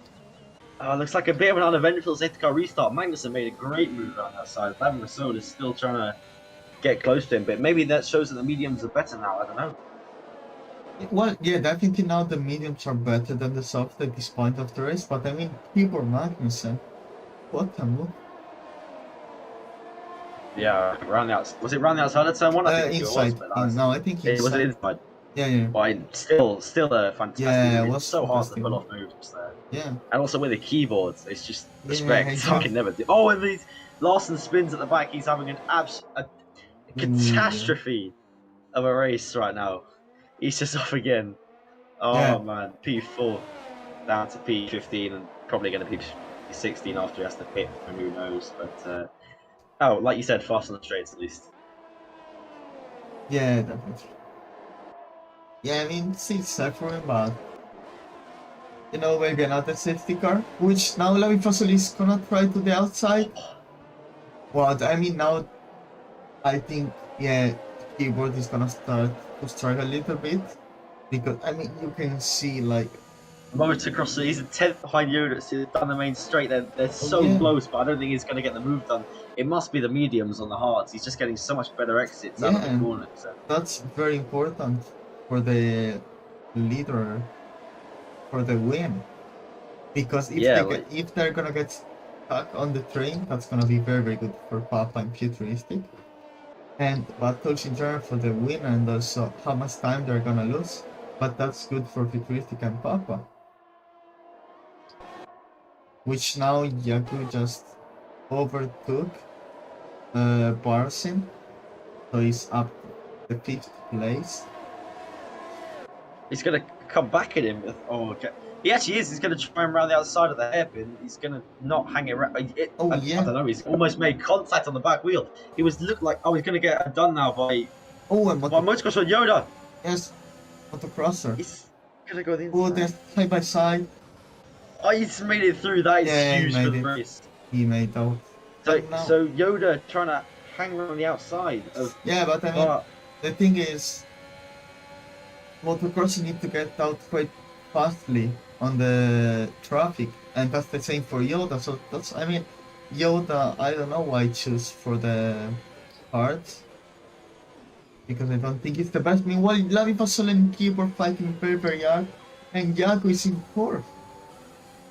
looks like a bit of an uneventful safety car restart. Magnussen made a great move on that side. Lavin Rasoul is still trying to get close to him, but maybe that shows that the mediums are better now. I don't know. Well, yeah, definitely now the mediums are better than the soft at this point of the race, but I mean, keeper Magnussen. What a move. Yeah, around the outside. Was it around the outside of turn 1? I think inside. it was. No, I think inside. Was it inside? Yeah, yeah. But still a fantastic move. It was so hard to fantastic. pull off moves there. Yeah. And also with the keyboards, it's just respect. exactly. I can never do. Oh, and these Larson spins at the back. He's having a catastrophe of a race right now. He's just off again. Oh Yeah. man, P4. down to P15 and probably going to be P16 after he has to pit, and who knows. But oh, like you said, fast on the straights at least. Yeah, definitely. Yeah, I mean, it's sad for him, but you know, maybe another safety car, which now Lavi Fossil is gonna try to the outside. But I mean, now I think, yeah, keyboard is gonna start to struggle a little bit because I mean, you can see like, Motocross, he's a 10th behind Yoda, so down the main straight. They're so yeah. close, but I don't think he's going to get the move done. It must be the mediums on the hards. He's just getting so much better exits out of the and corners. So. that's very important for the leader for the win. Because if they're gonna get stuck on the train, that's gonna be very, very good for Papa and Futuristic. And battles in general for the win, and also how much time they're gonna lose. But that's good for Futuristic and Papa. Which now Yaku just overtook Barsin, so he's up the 5th place. He's going to come back at him. Oh, okay. He actually is. He's going to try and round the outside of the hairpin. He's going to not hang it around. I don't know. He's almost made contact on the back wheel. He looked like, oh, he's going to get done now by Motocross on Yoda. Yes, Motocrosser. He's going to go the inside. Oh, they're side by side. Oh, he's made it through. That is huge for the race. He made out. So Yoda trying to hang around the outside. Yeah, but I mean, the thing is, Motocross need to get out quite fastly on the traffic, and that's the same for Yoda. So that's, I mean, Yoda, I don't know why choose for the cards, because I don't think it's the best. Meanwhile, Lavi Fasol and Keyboard fighting very, very hard, and Yago is in 4th.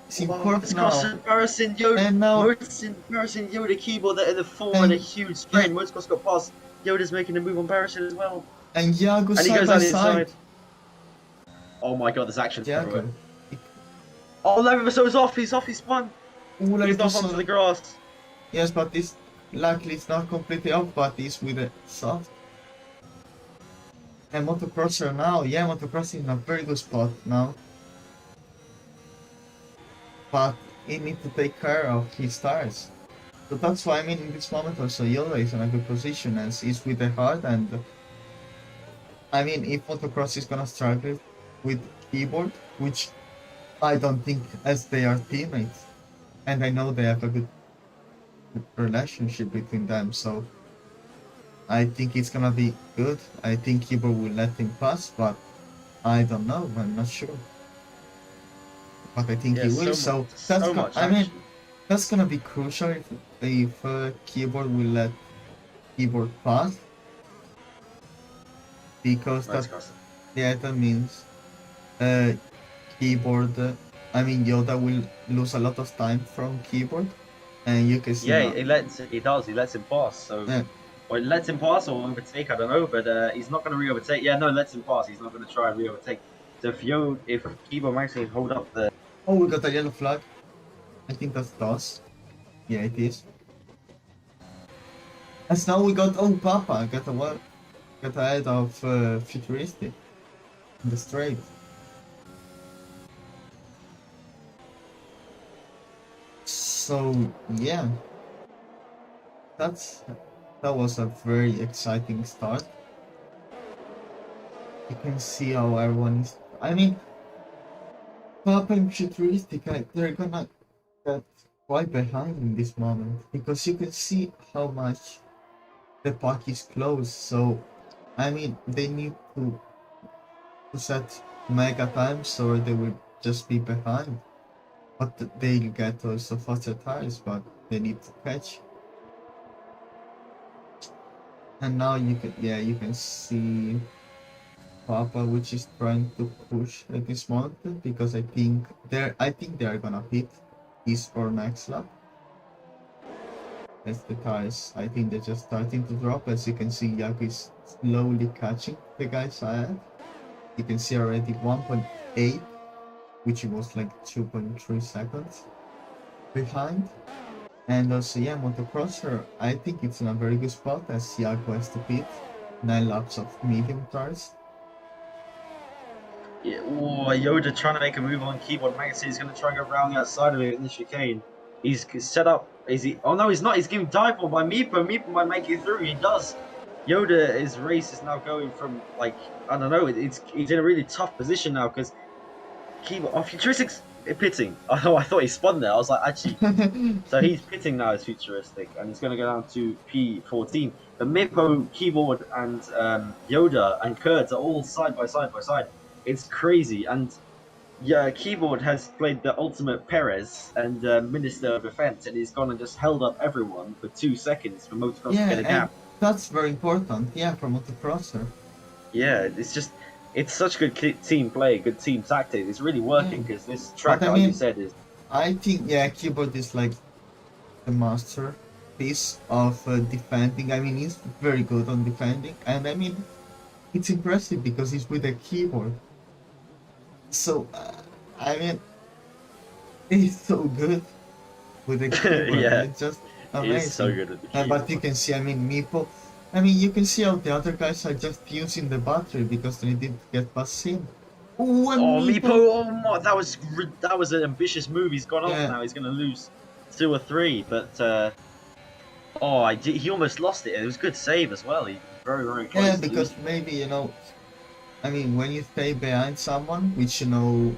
He's in 4th now. Embarrassing Yoda. And now, embarrassing Yoda Keyboard in the 4 and a huge strain. Motocross got past. Yoda's making a move on Barrison as well. And Yago and he side goes by on side. inside. Oh my god, there's action everywhere. Yago. Oh, Lavi Fasol's off. He's off. He spun. He's off onto the grass. Yes, but this, luckily, it's not completely off, but it's with a soft. And Motocrosser now, yeah, Motocrosser is in a very good spot now. But he needs to take care of his tires. So that's why, I mean, in this moment also Yoda is in a good position as he's with the hard, and I mean, if Motocross is gonna struggle with Keyboard, which I don't think, as they are teammates, and I know they have a good relationship between them, so I think it's gonna be good. I think Keyboard will let him pass, but I don't know, I'm not sure. But I think he will, so that's I mean, that's gonna be crucial if Keyboard will let Keyboard pass, because that means Keyboard, I mean Yoda will lose a lot of time from Keyboard, and you can see. Yeah, he lets him pass. So, or it lets him pass or overtake, I don't know, but he's not going to re-overtake. Yeah, no, it lets him pass. He's not going to try and re-overtake. So if Keyboard actually hold up the. Oh, we got a yellow flag. I think that's DOS. Yeah, it is. And now we got Papa got ahead of Futuristic in the straight. So yeah, that was a very exciting start. You can see how everyone is. I mean, Papa and Futuristic, they're gonna get quite behind in this moment, because you can see how much the pack is close. So I mean, they need to set mega times or they will just be behind. But they'll get also faster tires, but they need to catch. And now you can see Papa, which is trying to push at this moment, because I think they are gonna hit his or next lap. As the tires, I think they're just starting to drop. As you can see, Yaku is slowly catching the guys ahead. You can see already 1.8, which was like 2.3 seconds behind. And also, yeah, Motocrosser, I think it's in a very good spot as Yaku has to pit 9 laps of medium tires. Yeah, oh, Yoda trying to make a move on keyboard. Magazine is going to try and go around the outside of it in the chicane. He's set up. Is he? Oh no, he's not. He's getting dived on by Meepo. Meepo might make it through. He does. Yoda, his race is now going from like I don't know. He's in a really tough position now because keyboard. Oh, Futuristic's pitting. Oh, I thought he spun there. I was like, actually. So he's pitting now as Futuristic, and he's going to go down to P14. The Meepo, keyboard, and Yoda and Kurtz are all side by side by side. It's crazy, and yeah, Keyboard has played the ultimate Perez and Minister of Defense, and he's gone and just held up everyone for 2 seconds for motocross to Yeah, get a and gap. that's very important. Yeah, for motocrosser. Yeah, it's such good team play, good team tactics. It's really working because this track, But I like you mean- said, is I think, yeah, Keyboard is like the masterpiece of defending. I mean, he's very good on defending, and I mean, it's impressive because he's with a keyboard. So, I mean, he's so good with a keyboard. Yeah, It's just he amazing. is so good at the keyboard. But you can see, I mean, Meepo, I mean, you can see how the other guys are just using the battery because they didn't get past him. Ooh, and Oh, Meepo! Oh my, that was an ambitious move. He's gone off Yeah. now. He's going to lose 2 or 3, but he almost lost it. It was a good save as well. He very very close. Yeah, to because losing. maybe, you know, I mean, when you stay behind someone, which, you know,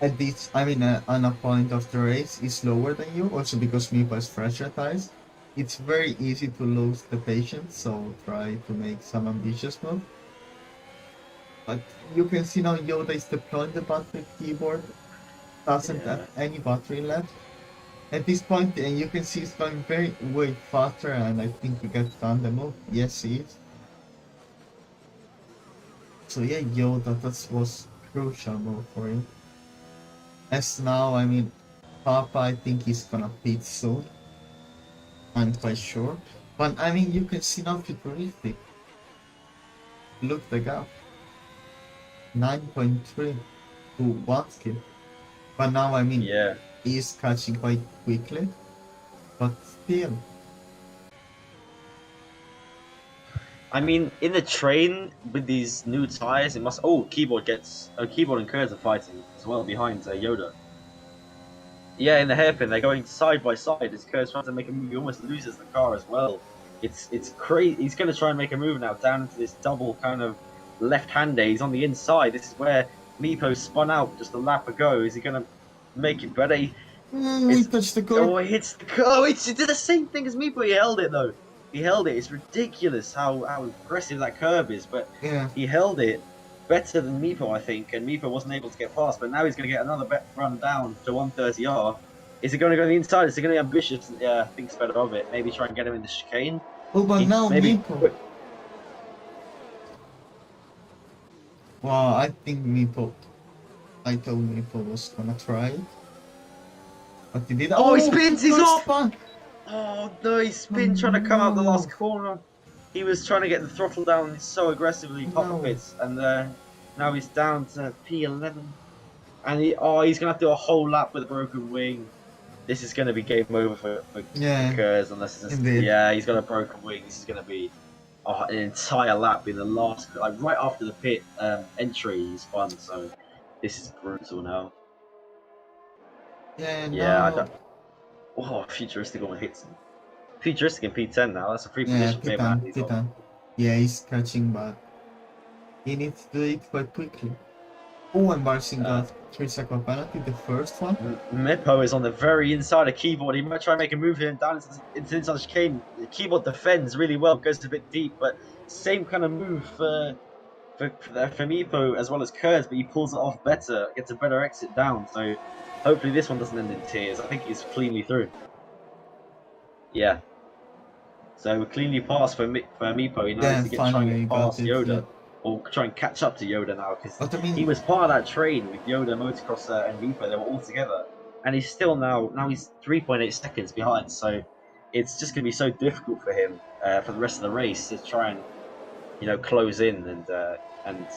at this, I mean, on a point of the race is lower than you, also because Meepo is fresher tires, it's very easy to lose the patience, so try to make some ambitious move. But you can see now Yoda is deploying the battery keyboard, doesn't Yeah. have any battery left. At this point, and you can see it's going way faster, and I think he gets done the move. Yes, he is. So yeah, Yoda, that was crucial move for him. As now, I mean, Papa, I think he's gonna pit soon. I'm quite sure. But I mean, you can see now Futuristic. Look the gap. 9.3 to 1 skill. But now, I mean, Yeah. he's catching quite quickly. But still. I mean, in the train with these new tires, it must. Oh, keyboard and Kurz are fighting as well behind Yoda. Yeah, in the hairpin, they're going side by side as Kurz trying to make a move. He almost loses the car as well. It's crazy. He's going to try and make a move now down into this double kind of left-hander. He's on the inside. This is where Meepo spun out just a lap ago. Is he going to make it better? He It's- touched the car. Oh, he hits the car. Oh, he did the same thing as Meepo. He held it though. He held it. It's ridiculous how aggressive that curb is, but Yeah. he held it better than Meepo, I think, and Meepo wasn't able to get past. But now he's going to get another run down to 130R. Is he going to go to the inside? Is he going to be ambitious? Yeah, I think it's better of it. Maybe try and get him in the chicane. Oh, but now Maybe. Meepo. Wow, I think Meepo. I told Meepo was gonna try it. But he did. Oh, he spins, he's first off! spun. Oh no, he's been trying to come out the last corner. He was trying to get the throttle down so aggressively, Papa No. Pits, and now he's down to P11. And he's going to have to do a whole lap with a broken wing. This is going to be game over for Yeah. Kurz unless it's just, Indeed. yeah, he's got a broken wing. This is going to be an entire lap in the last, like right after the pit entry he spun. So this is brutal now. Yeah. Yeah, I now- don't. Oh, Futuristic almost hits him. Futuristic in P10 now. That's a free Yeah, position for him. man. He's on. Titan. Yeah, he's catching, but he needs to do it quite quickly. Oh, embarrassing got 3-second penalty, the first one. Meepo is on the very inside of Keyboard. He might try and make a move here and down into the inside of chicane. The Keyboard defends really well, goes a bit deep, but same kind of move for Meepo as well as Kurz, but he pulls it off better, gets a better exit down. So hopefully this one doesn't end in tears. I think he's cleanly through. Yeah. So cleanly passed for Meepo. He now needs to try finally and get got past it, Yoda. yeah. Or try and catch up to Yoda now, because But I mean, he was part of that train with Yoda, Motocrosser, and Meepo. They were all together, and he's still now he's 3.8 seconds behind. So it's just going to be so difficult for him for the rest of the race to try and close in and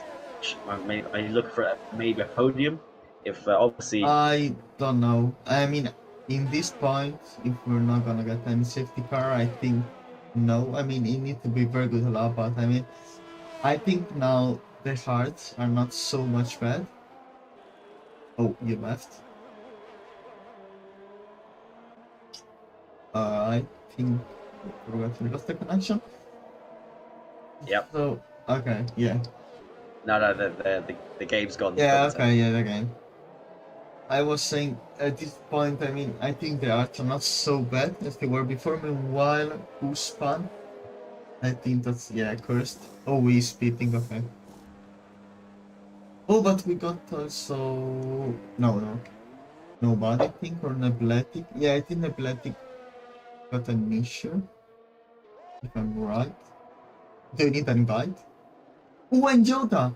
maybe look for maybe a podium. If obviously I don't know. I mean, in this point, if we're not gonna get any safety car, I think no. I mean, it needs to be very good a lot, but I mean, I think now the hearts are not so much bad. Oh, you left. I think we lost the connection. Yep. So okay, yeah. No, the game's gone. Yeah, But, okay, yeah, the game. I was saying at this point, I mean, I think the arts are not so bad as they were before. Meanwhile, who spun? I think that's, yeah, cursed. Oh, we speeding, okay. Oh, but we got also... No. Nobody, I think, or Nebletic. Yeah, I think Nebletic got an issue. If I'm right. Do you need an invite? Oh, and Jota!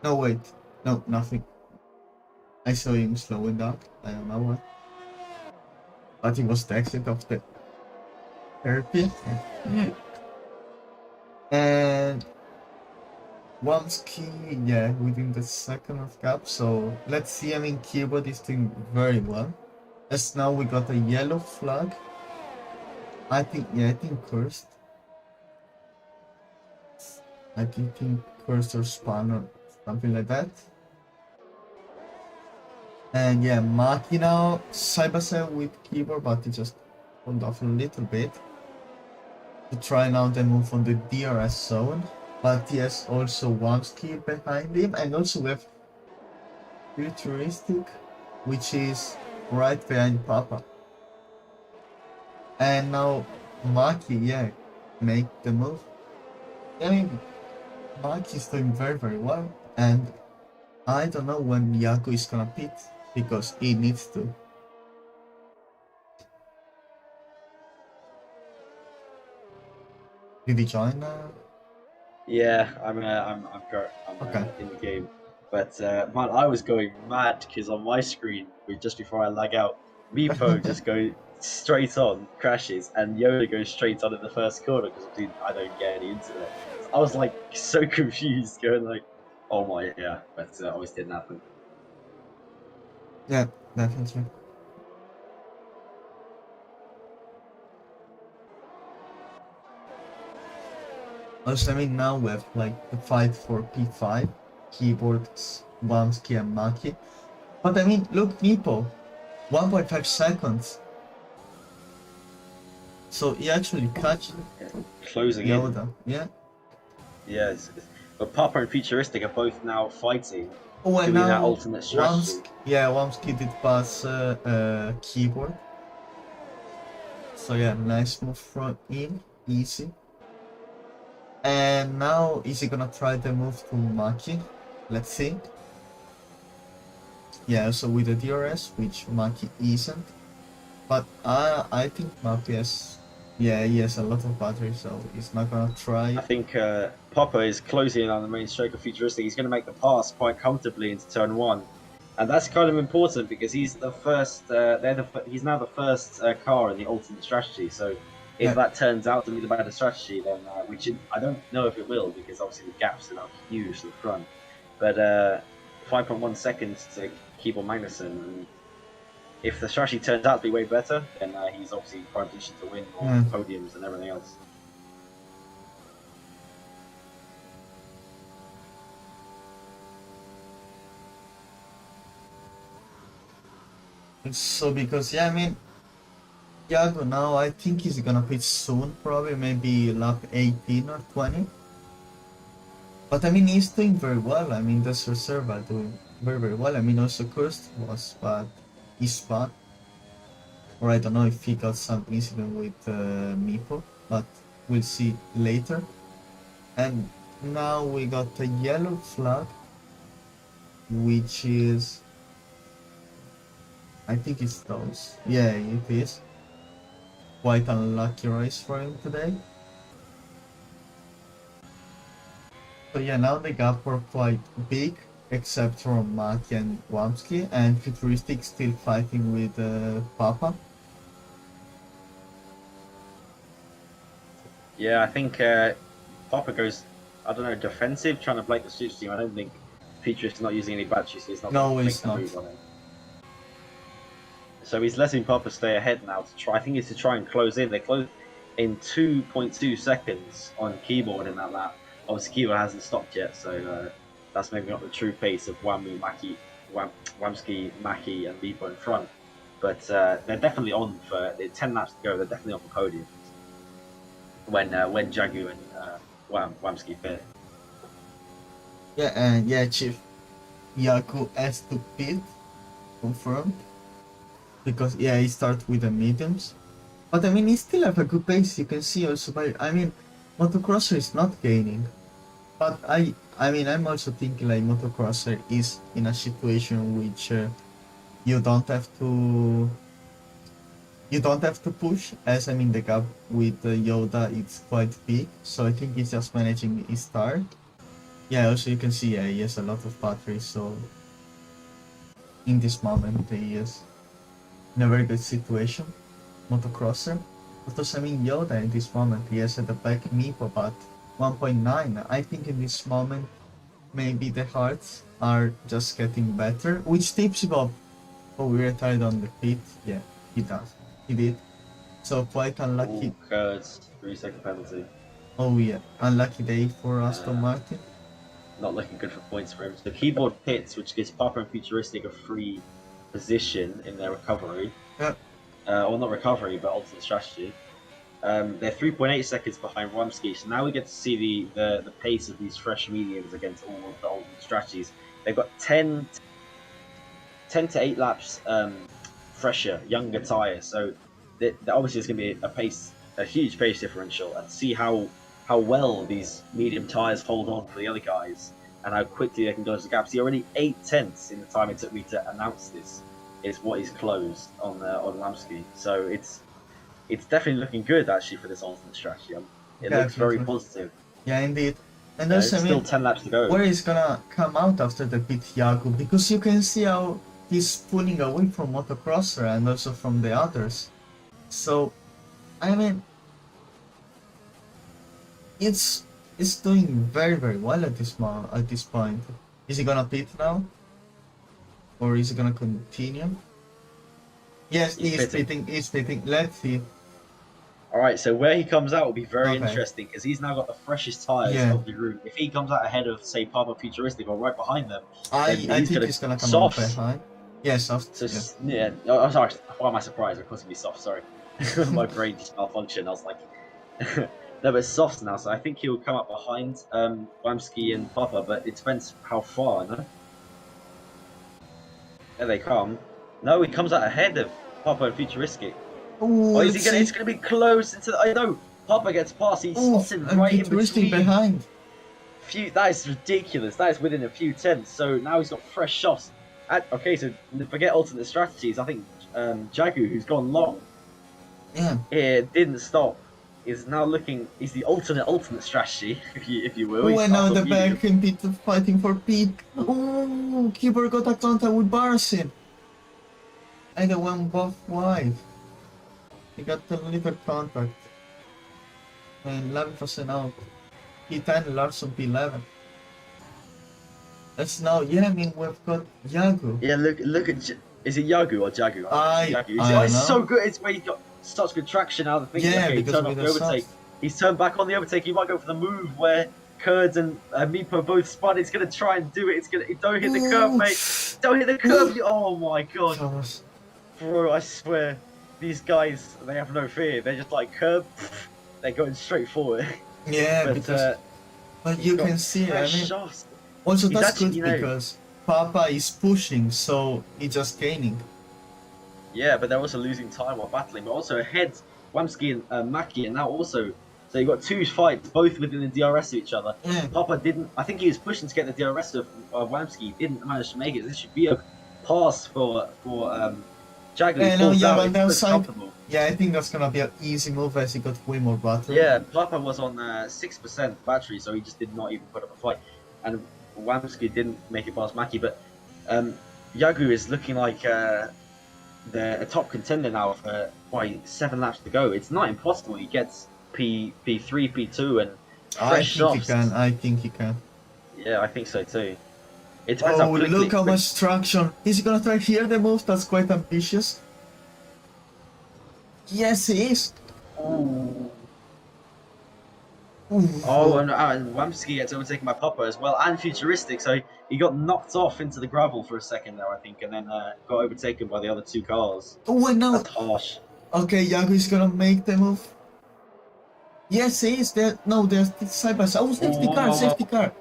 No, wait. No, nothing. I saw him slowing down. I don't know what. But it was the exit of the therapy. And Wamski, yeah, within the second of gap. So let's see. I mean, Keyboard is doing very well. As now we got a yellow flag. I think cursed. I think cursed or spawn or something like that. And yeah, Maki now side by side with Keyboard, but he just pulled off a little bit to try now the move on the DRS zone. But he has also Wamski behind him, and also we have Futuristic, which is right behind Papa. And now Maki, yeah, make the move. I mean, Maki is doing very, very well, and I don't know when Yaku is gonna pit, because he needs to. Did he join? yeah, I'm Okay. in the game. But man, I was going mad because on my screen, just before I lag out, Meepo just goes straight on, crashes, and Yoda goes straight on in the first corner because I don't get any internet. So I was like so confused, going like, oh my, yeah, but obviously didn't happen. Yeah, definitely. Also, I mean, now we have like the fight for P5, Keyboards, Wamski and Maki. But I mean, look, Meepo, 1.5 seconds. So he actually catch Closing Yoda. in. Yeah. Yeah, but Papa and Futuristic are both now fighting. Oh, and doing that now alternate strategy. Wamski did pass Keyboard. So yeah, nice move from him, easy. And now is he gonna try the move to Maki? Let's see. Yeah, so with the DRS, which Maki isn't. But I think Maki has, yeah, he has a lot of battery, so he's not gonna try. I think Papa is closing in on the main stroke of Futuristic. He's going to make the pass quite comfortably into turn one, and that's kind of important because he's the first. He's now the first car in the alternate strategy. So if that turns out to be the better strategy, then which I don't know if it will, because obviously the gaps are now huge to the front. But 5.1 seconds to keep on Magnussen. And if the strategy turns out to be way better, then he's obviously in prime position to win more podiums and everything else. So because yeah, I mean, Yago now I think he's gonna pit soon, probably maybe lap 18 or 20. But I mean, he's doing very well. I mean, this reserve are doing very, very well. I mean, also Cursed was bad. He's bad. Or I don't know if he got some incident with Meepo, but we'll see later. And now we got a yellow flag, which is, I think it's those. Yeah, it is. Quite unlucky race for him today. So yeah, now the gap were quite big, except for Maki and Wamski, and Futuristic still fighting with Papa. Yeah, I think Papa goes, I don't know, defensive, trying to break the Slipstream. I don't think Futuristic's not using any batteries, so he's not No, making he's a not. move on him. So he's letting Papa stay ahead now to try. I think it's to try and close in. They close in 2.2 seconds on Keyboard in that lap. obviously Kiva hasn't stopped yet, so that's maybe not the true pace of Wamski, Maki, and Lipo in front. But they're definitely on for 10 laps to go. They're definitely on for podium when Jagu and Wamski fit. Yeah, and yeah, Chief Yaku has to pit, confirmed. Because yeah, he starts with the mediums. But I mean, he still have a good pace. You can see also by, I mean, Motocrosser is not gaining. But I mean, I'm also thinking like Motocrosser is in a situation which you don't have to push, as I mean the gap with Yoda it's quite big, so I think he's just managing his start. Yeah, also you can see he has a lot of batteries, so in this moment he is in a very good situation, Motocrosser. But also I mean Yoda in this moment, he has at the back Mipo but 1.9. I think in this moment maybe the hearts are just getting better, which tips him up. Oh, we retired on the pit. Yeah, he does. He did. So quite unlucky. Ooh, Kurtz, 3-second penalty. Oh yeah, unlucky day for Aston Martin. Not looking good for points for him. So keyboard pits, which gives Papa and Futuristic a free position in their recovery. Yeah. Or not recovery, but alternate strategy. They're 3.8 seconds behind Wamski, so now we get to see the pace of these fresh mediums against all of the alternate strategies. They've got 10 to 8 laps fresher, younger tyres, so obviously there's going to be a huge pace differential, and see how well these medium tyres hold on for the other guys, and how quickly they can close the gap. See, already 8 tenths in the time it took me to announce this is what is closed on Wamski. So it's definitely looking good actually for this alternate strategy. It looks very positive. Yeah, indeed. And there's still 10 laps to go. Where is gonna come out after the pit, Yaku? Because you can see how he's pulling away from Motocrosser and also from the others. So, I mean, it's doing very well at this point. Is he gonna pit now, or is he gonna continue? Yes, he's pitting. He's pitting. Let's see. All right, so where he comes out will be very interesting because he's now got the freshest tyres of the group. If he comes out ahead of, say, Papa Futuristic or right behind them, I think he's gonna come out behind. Yeah, soft. So, yeah. Oh, sorry. Why am I surprised? Of course it'll be soft. Sorry, my brain just malfunctioned. I was like, no, but it's soft now. So I think he'll come up behind Wamski and Papa, but it depends how far. No. There they come. No, he comes out ahead of Papa and Futuristic. Ooh, it's gonna be close into the, I know Papa gets past, he's slotted right in between. Behind. That is ridiculous. That is within a few tenths. So now he's got fresh shocks. Okay, so forget alternate strategies. I think Jagu, who's gone long, it didn't stop. Is now looking. He's the alternate strategy, if you will. Oh, and now the back and Pete fighting for Pete. Oh, Keeper got a contact with Barson. And they went both wide. He got a little contact. And 11% out. P10, Larson P11. That's now, I mean, we've got Yagu. Yeah, look at, is it Yagu or Jagu? Yagu. It's so good. It's where he's got such good traction out of the thing. Yeah, okay, because off the overtake. He's turned back on the overtake. He might go for the move where Kurds and Meepo both spun. It's gonna try and do it. Don't hit the curve, mate. Don't hit the curve. Oh my god. Bro, I swear, these guys, they have no fear. They're just like curb. They're going straight forward. Yeah, but you can see, I mean, also that's good because Papa is pushing, so he's just gaining. Yeah, but they're also losing time while battling. But also ahead, Wamski and Maki, and now also, so you've got 2 fights, both within the DRS of each other. Yeah. Papa didn't, I think he was pushing to get the DRS of Wamski, didn't manage to make it. This should be a pass for Jagu. Yeah, I think that's gonna be an easy move as he got way more battery. Yeah, Papa was on 6% battery, so he just did not even put up a fight. And Wamski didn't make it past Maki, but Yagu is looking like they're a top contender now for 7 laps to go. It's not impossible. He gets P3, P2, and fresh softs. I think he can. Yeah, I think so too. It depends how quickly. Look how much traction. Is he gonna try here the move? That's quite ambitious. Yes, he is. Ooh. Oh, and Wamsky gets overtaken by Papa as well, and Futuristic, so he got knocked off into the gravel for a second there, I think, and then got overtaken by the other two cars. Oh, and now. That's harsh. Okay, Yago is gonna make the move. Yes, he is. There. No, there's side by side. Oh, safety car, safety car.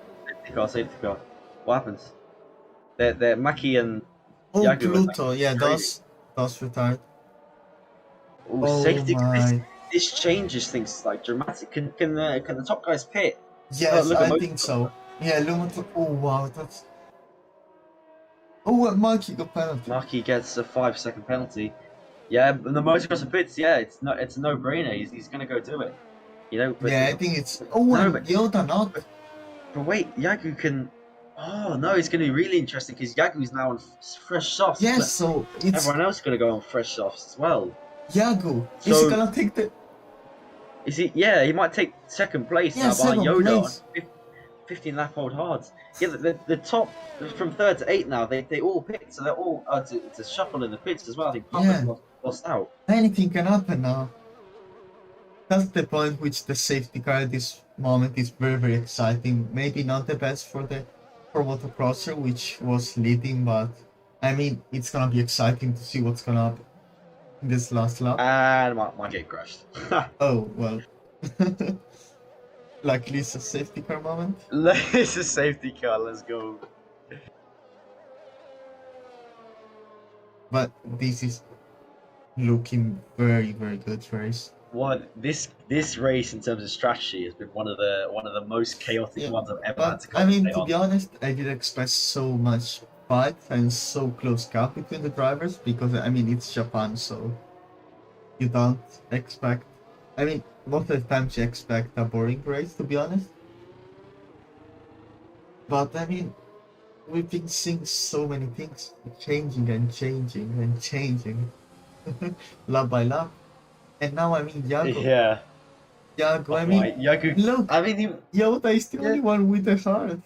Safety car. What happens? They're Maki and Oh, Yagu Pluto, like, yeah, does retired. Oh, Oh safety. my. This changes things like dramatic. Can the top guys pit? Yes, I Look, think so. Yeah, Lumato. Oh wow, that's. Oh, Maki got penalty. Maki gets a 5-second penalty. Yeah, and the motocross pits. Yeah, it's a no-brainer. He's gonna go do it. You know. But, Yeah, I think it's. Oh, no, and but- Yoda not. But wait, Yagu can. Oh no, it's gonna be really interesting because Yagu's now on fresh softs. Yes, but so it's everyone else is gonna go on fresh softs as well. Yago. Is So- he gonna take the? Is he? Yeah, he might take second place Yeah, now behind second Yoda place. on 15 lap old hards. Yeah, the top from 3rd to 8th now. They all pit, so they're all to shuffle in the pits as well. I think Papa's Yeah. lost out. Anything can happen now. That's the point which the safety car at this moment is very, very exciting. Maybe not the best for motocrosser, which was leading, but I mean, it's gonna be exciting to see what's gonna happen in this last lap. And my gate crashed. Oh, well. Like this a safety car moment. It's a safety car. Let's go. But this is looking very, very good race. This race in terms of strategy has been one of the most chaotic Yeah, ones I've ever had But to I mean, commentate to on. be honest, I did expect so much fight and so close gap between the drivers because I mean it's Japan, so you don't expect. I mean, most of the times you expect a boring race, to be honest. But I mean, we've been seeing so many things changing and changing and changing, lap by lap. And now I mean, Yago. Yeah. Yago, I mean, Right, Yagu. look, I mean, Yoda is the only one with the heart.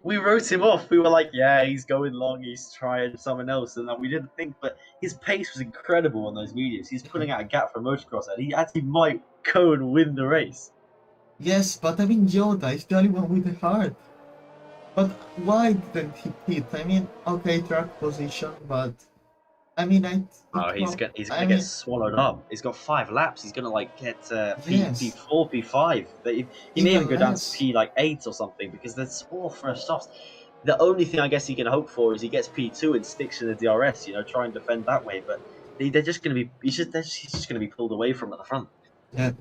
we wrote him off. We were like, yeah, he's going long. He's trying someone else, and we didn't think. But his pace was incredible on those videos. He's putting out a gap for motocross, and he actually might go and win the race. Yes, but I mean, Yoda is the only one with the heart. But why didn't he pit? I mean, okay, track position, but I mean, Oh, he's gonna I get mean- swallowed up. He's got 5 laps. He's gonna like get Yes. P4, P5. He may Even even go down to less. P like 8 or something because there's all fresh stuff. The only thing I guess he can hope for is he gets P2 and sticks in the DRS. You know, try and defend that way. But they're just gonna be. He's just gonna be pulled away from at the front. Yeah.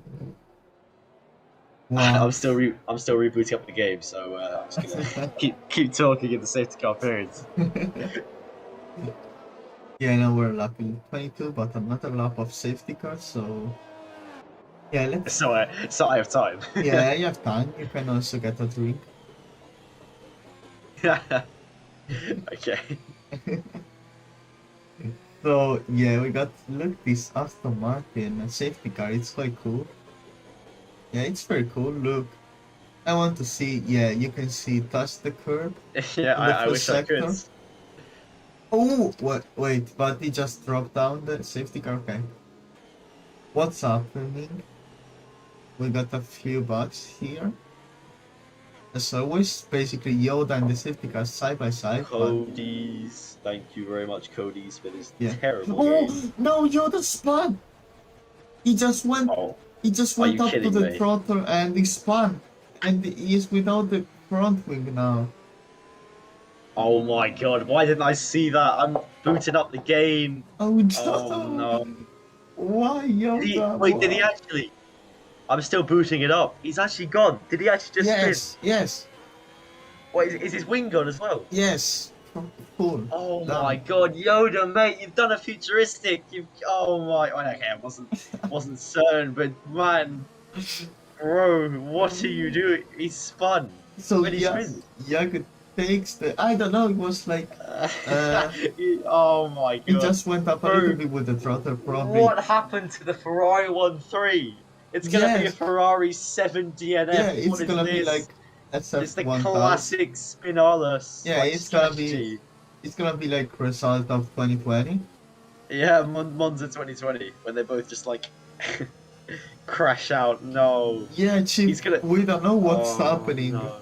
Wow. I'm still rebooting up the game, so I'm just gonna keep talking in the safety car periods. Yeah, now we're lapping 22, but another lap of safety car, so yeah, let's. So I have time. Yeah, you have time. You can also get a drink. Okay. So yeah, we got look this Aston Martin safety car. It's quite cool. Yeah, it's very cool. Look, I want to see. Yeah, you can see touch the curb. Yeah, In the I first wish I could. sector? Oh, wait, but he just dropped down the safety car. Okay. What's happening? We got a few bugs here. As always, basically Yoda and the safety car side by side. but- Cody's. Thank you very much, Cody's, for this Yeah. terrible Oh game. no, Yoda spun! He just went. Oh, He just Are went you up to kidding the me? throttle and he spun, and he is without the front wing now. oh my God! Why didn't I see that? I'm booting up the game. Oh no! Oh no! Why Yoda? Did he Why? actually? I'm still booting it up. He's actually gone. Did he actually just spin? Yes, yes, What is his wing gone as well? yes. Full. Oh Done. my God, Yoda, mate! You've done a futuristic. Oh my! Okay, I wasn't certain, but man, bro, what are you doing? He's spun. So When he spins. Yaga takes the. I don't know. It was like oh my God! he just went up a Bro. little bit with the throttle, probably. What happened to the Ferrari 1.3? It's gonna be a Yes. Ferrari 7 DNF. Yeah, it's What is gonna be this? like It's the SF1000. classic Spinala. Yeah, like, it's gonna be- strategy. It's gonna be like result of 2020. Yeah, Monza 2020 when they're both just like Crash out, no. Yeah, Chip, He's gonna. we don't know what's Oh, happening. no.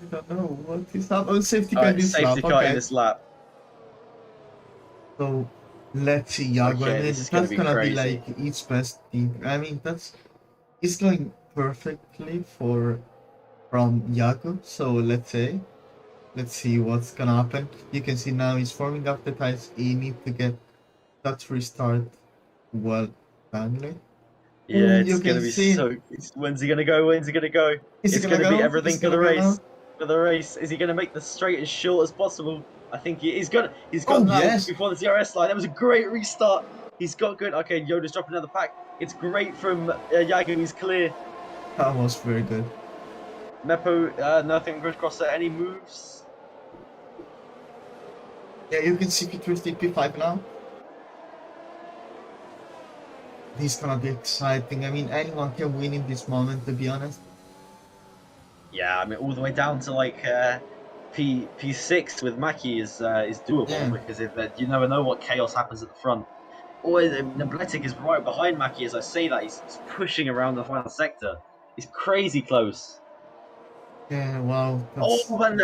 I don't know what is happening. Oh, safety car in Alright, this lap, safety car in okay. this lap. So, let's see, Yago. Okay, I mean, this is gonna that's be gonna be crazy. like its best thing. I mean, it's going perfectly from Yago. So, let's see what's gonna happen. You can see now he's forming up the tires. He need to get that restart well done. Yeah, You it's gonna can be see. so. When's he gonna go? When's he gonna go? Is he It's gonna gonna be go? everything Is he for the gonna go now? race. For the race, is he gonna make the straight as short as possible? I think he's gonna. He's Oh, got now yes. before the DRS line. That was a great restart. He's got good. Okay, Yoda's dropping another pack. It's great from Yago. He's clear. That was very good. Meppo, nothing good across there. Any moves? Yeah, you can see futuristic P5 now. This is gonna be exciting. I mean, anyone can win in this moment, to be honest. Yeah, I mean, all the way down to like P6 with Mackie is doable Yeah. because if you never know what chaos happens at the front. Or Nabletic is right behind Mackie as I say that. He's pushing around the final sector. He's crazy close. Yeah, wow. Oh, when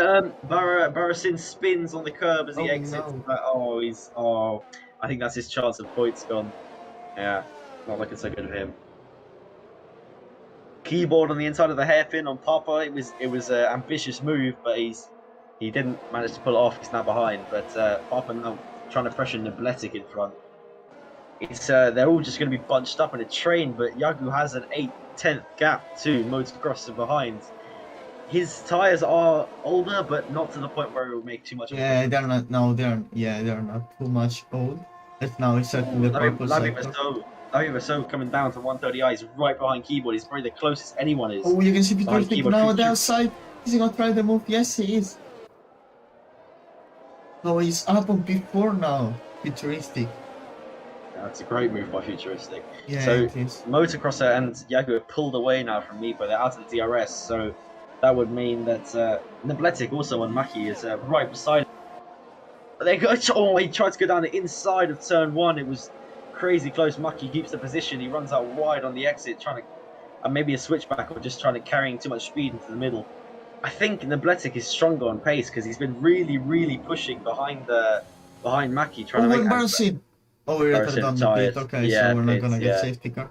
Barasin spins on the curb as he exits. No. I think that's his chance of points gone. Yeah, not looking so good of him. Keyboard on the inside of the hairpin on Papa. It was an ambitious move, but he didn't manage to pull it off. He's now behind, but Papa now trying to pressure Nabletic in front. It's they're all just going to be bunched up in a train, but Yagu has an 8/10 gap to Motocross behind. His tires are older, but not to the point where it will make too much. Yeah, they're not. No, they're not too much old. But now it's certainly the purple sector. So coming down to 130i, he's right behind Keyboard. He's probably the closest anyone is. Oh, you can see behind futuristic Keyboard. now on the outside. Is he gonna try the move? Yes, he is. So he's up on P4 now. Futuristic. That's a great move by Futuristic. Yeah, So it is. Motocrosser and Yago have pulled away now from me, but they're out of the DRS. So that would mean that Nabletic also on Mackie is right beside him. But they go. Oh, he tried to go down the inside of turn 1. It was crazy close. Mackie keeps the position. He runs out wide on the exit, trying to maybe a switchback or just trying to carrying too much speed into the middle. I think Nabletic is stronger on pace because he's been really pushing behind Mackie, trying to make. Barasin. Oh, we're Barasin on the tired. pit. Okay, Yeah, so we're not pits, gonna get yeah. safety car.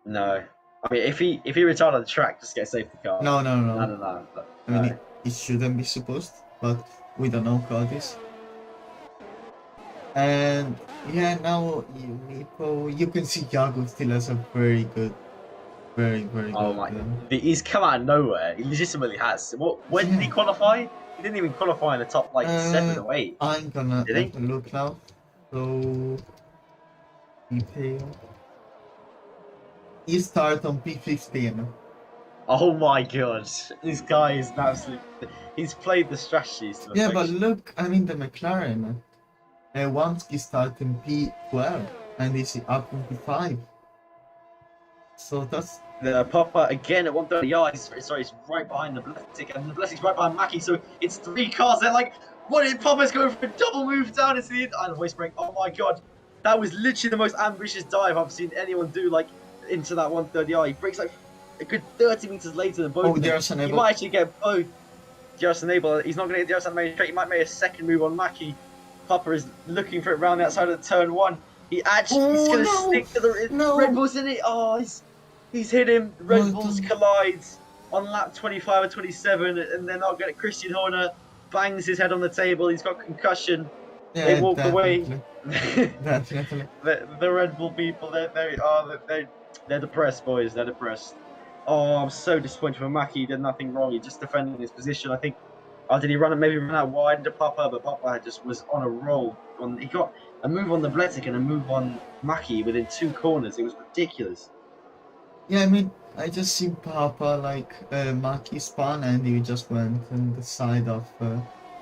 No, I mean if he retired on the track, just get a safety car. No. No. I mean, it shouldn't be supposed, but we don't know how it is. And yeah, now you can see Yago still has a very good. Oh my! He's come out of nowhere. He legitimately has. When did he qualify? He didn't even qualify in the top like 7 or 8. I'm gonna Did he? have a look now. So detail. He started on P15. Oh my god! This guy is absolutely. He's played the strategies. To Yeah, but perfection. look, I mean the McLaren. Once he started in P12 and he's up in P5. So that's. The Papa again at 130 yards. Sorry, it's right behind the Nabletic, and Nabletic's right behind Mackie. So it's 3 cars. They're like, what? Papa's going for a double move down into the and voice break. Oh my god, that was literally the most ambitious dive I've seen anyone do. Like into that 130i. He breaks like a good 30 meters later than both. Oh, there's an He might actually get both. DRS enable. He's not going to get DRS animated straight. He might make a second move on Mackie. Papa is looking for it around the outside of the turn 1. He actually he's going to stick to the Red Bull's in it. Oh, he's hit him. Red Bulls collide on lap 25 and 27, and they're not getting. Christian Horner bangs his head on the table. He's got concussion. Yeah, They walk away. Definitely. The Red Bull people, they're depressed, boys. They're depressed. Oh, I'm so disappointed for Mackie. He did nothing wrong. He just defending his position. I think. Did he maybe run out wide into Papa? But Papa just was on a roll. He got a move on the Bletic and a move on Mackie within 2 corners. It was ridiculous. Yeah, I mean, I just seen Papa like Maki spun and he just went on the side of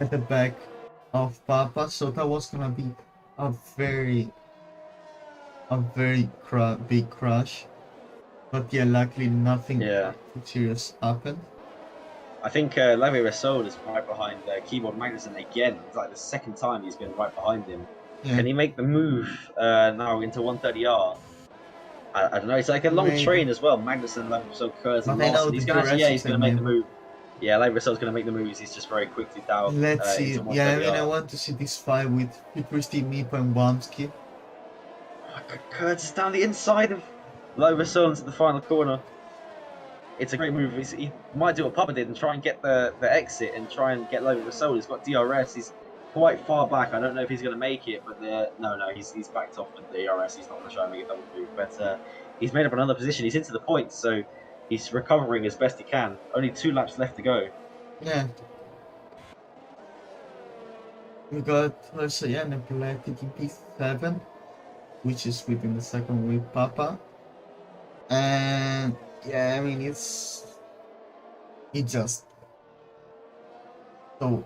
at the back of Papa, so that was gonna be a very big crash. But yeah, luckily nothing serious happened. I think Levi Rasoul is right behind Keyboard Magnussen again. It's like the 2nd time he's been right behind him. Yeah. Can he make the move now into 130R? I don't know. It's like a long Maybe. train as well. Magnussen, so Kurz, and But I know Larson. He's the gonna actually, yeah, he's Jurassic gonna make the maybe. move. Yeah, like Russell's gonna make the moves. He's just very quickly down. Let's see. Into Yeah, I mean, I Montpellier. want to see this fight with Futuristic Meepo and Wamski. Kurz is down the inside of Loverson into the final corner. It's a great move. He might do what Papa did and try and get the exit and try and get Loverson. He's got DRS. He's quite far back. I don't know if he's going to make it, but no, he's backed off with the DRS. He's not going to try and make a double move. But he's made up another position. He's into the points, so he's recovering as best he can. Only 2 laps left to go. Yeah. We got also an Athletic in P7, which is within the second with Papa. And yeah, I mean it's just so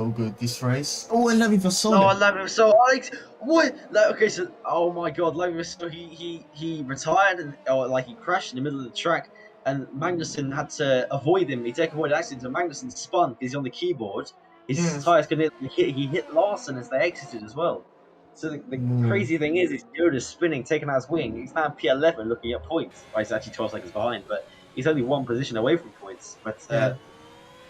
good this race. Oh, I love it for Solo. Oh, I love him so. What? Okay, so oh my God, love him so. He retired and like he crashed in the middle of the track, and Magnussen had to avoid him. He avoided accident, and Magnussen spun because he's on the keyboard. His tires could hit. He hit Larson as they exited as well. So the crazy thing is Yoda's spinning, taking out his wing. He's now P11 looking at points. Well, he's actually 12 seconds behind, but he's only 1 position away from points. But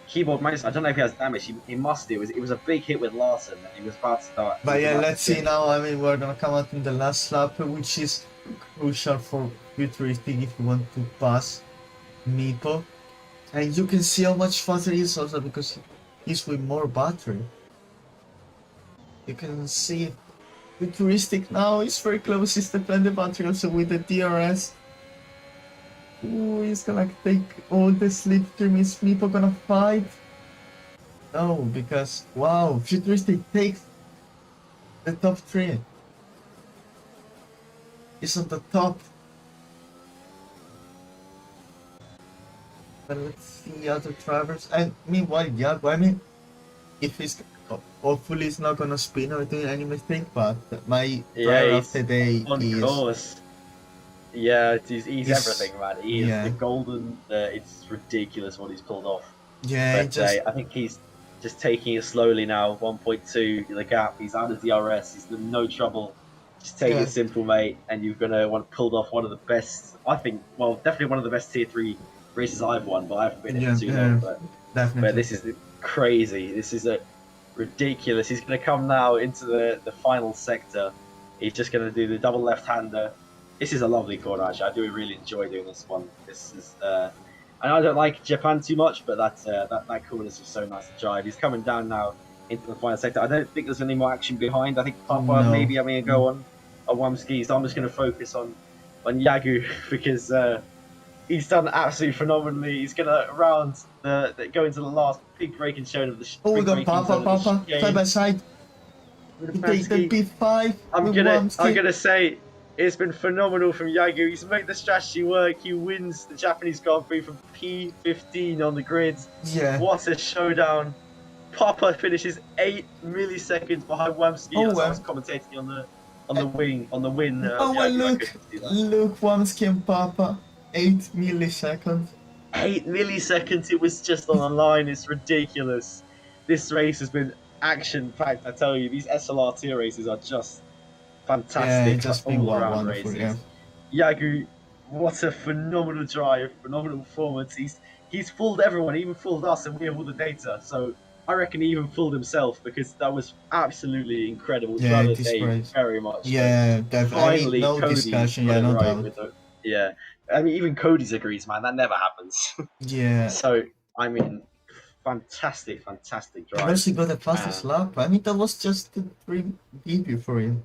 keyboard Magnussen, I don't know if he has damage. He must do. It was a big hit with Larson, and he was about to start. But yeah, let's see now. I mean, we're gonna come out in the last lap, which is crucial for Futuristic if you want to pass Meepo. And you can see how much faster he is also because he's with more battery. You can see Futuristic now is very close. He's deploying the battery also with the DRS. Ooh, he's gonna take all the slipstream. Is Meepo gonna fight? No, because wow, Futuristic takes the top 3. He's on the top. But let's see other drivers. And meanwhile, Yago, I mean, if he's hopefully he's not gonna spin or do any mistake, but my driver of the day on is course. Yeah, he's everything, man. He is the golden. It's ridiculous what he's pulled off. Yeah, but I think he's just taking it slowly now. 1.2 the gap. He's out of DRS. He's in no trouble. Just take it simple, mate, and you're gonna want pulled off one of the best. I think, well, definitely one of the best tier 3 races I've won, but I haven't been in too long. But definitely. But this is crazy. This is a ridiculous. He's gonna come now into the final sector. He's just gonna do the double left-hander. This is a lovely corner, actually. I do really enjoy doing this one. This is, and I don't like Japan too much, but that corner is just so nice to drive. He's coming down now into the final sector. I don't think there's any more action behind. I think Papa maybe having a go on Wamski. So I'm just going to focus on Yagu because he's done absolutely phenomenally. He's going to go into the last big braking show of the. Oh, we got Papa side by side. He takes the P5. I'm gonna say. It's been phenomenal from Yagu. He's made the strategy work. He wins the Japanese Grand Prix from P15 on the grid. Yeah. What a showdown. Papa finishes 8 milliseconds behind Wamski. I was commentating on the win. Look, Wamski and Papa. 8 milliseconds. 8 milliseconds. It was just on the line. It's ridiculous. This race has been action-packed. I tell you, these SLR Tier races are just fantastic, just been all-around wonderful, races. Yagu, what a phenomenal drive, phenomenal performance. He's fooled everyone, he even fooled us, and we have all the data. So I reckon he even fooled himself because that was absolutely incredible. Yeah, very much. Yeah, definitely. Finally, no discussion. Yeah, no doubt. I mean, even Cody's agrees, man. That never happens. Yeah. So I mean, fantastic drive. He also got the fastest lap. I mean, that was just the dream debut for him.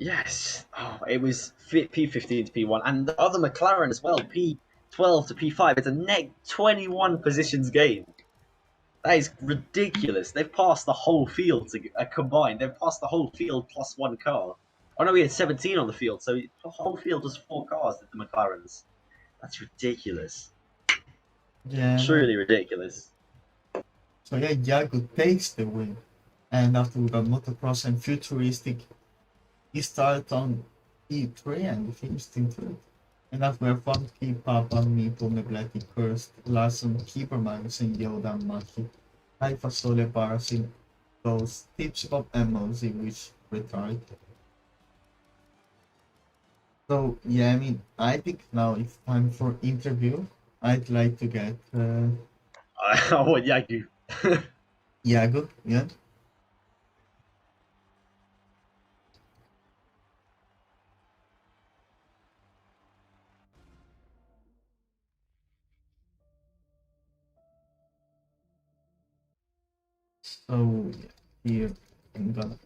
Yes. Oh, it was P15 to P1, and the other McLaren as well, P12 to P5. It's a net 21 positions gain. That is ridiculous. They've passed the whole field combined. They've passed the whole field plus 1 car. Oh no, we had 17 on the field, so the whole field was 4 cars, the McLarens. That's ridiculous. Yeah. Truly ridiculous. So yeah, Yagu takes the win. And after we got Motocross and Futuristic, he started on E3 and he finished in 3rd. And after we have Wamski, Papa, Meepo, Nebletti, Kurst, Larson, Keeper, Magnussen, Yoda, Maki, Haifa, Sole, Parasin, those tips of MOZ which retired. So yeah, I mean, I think now it's time for interview. I'd like to get I want Yagu. Iago. Yeah. So yeah, here I'm gonna.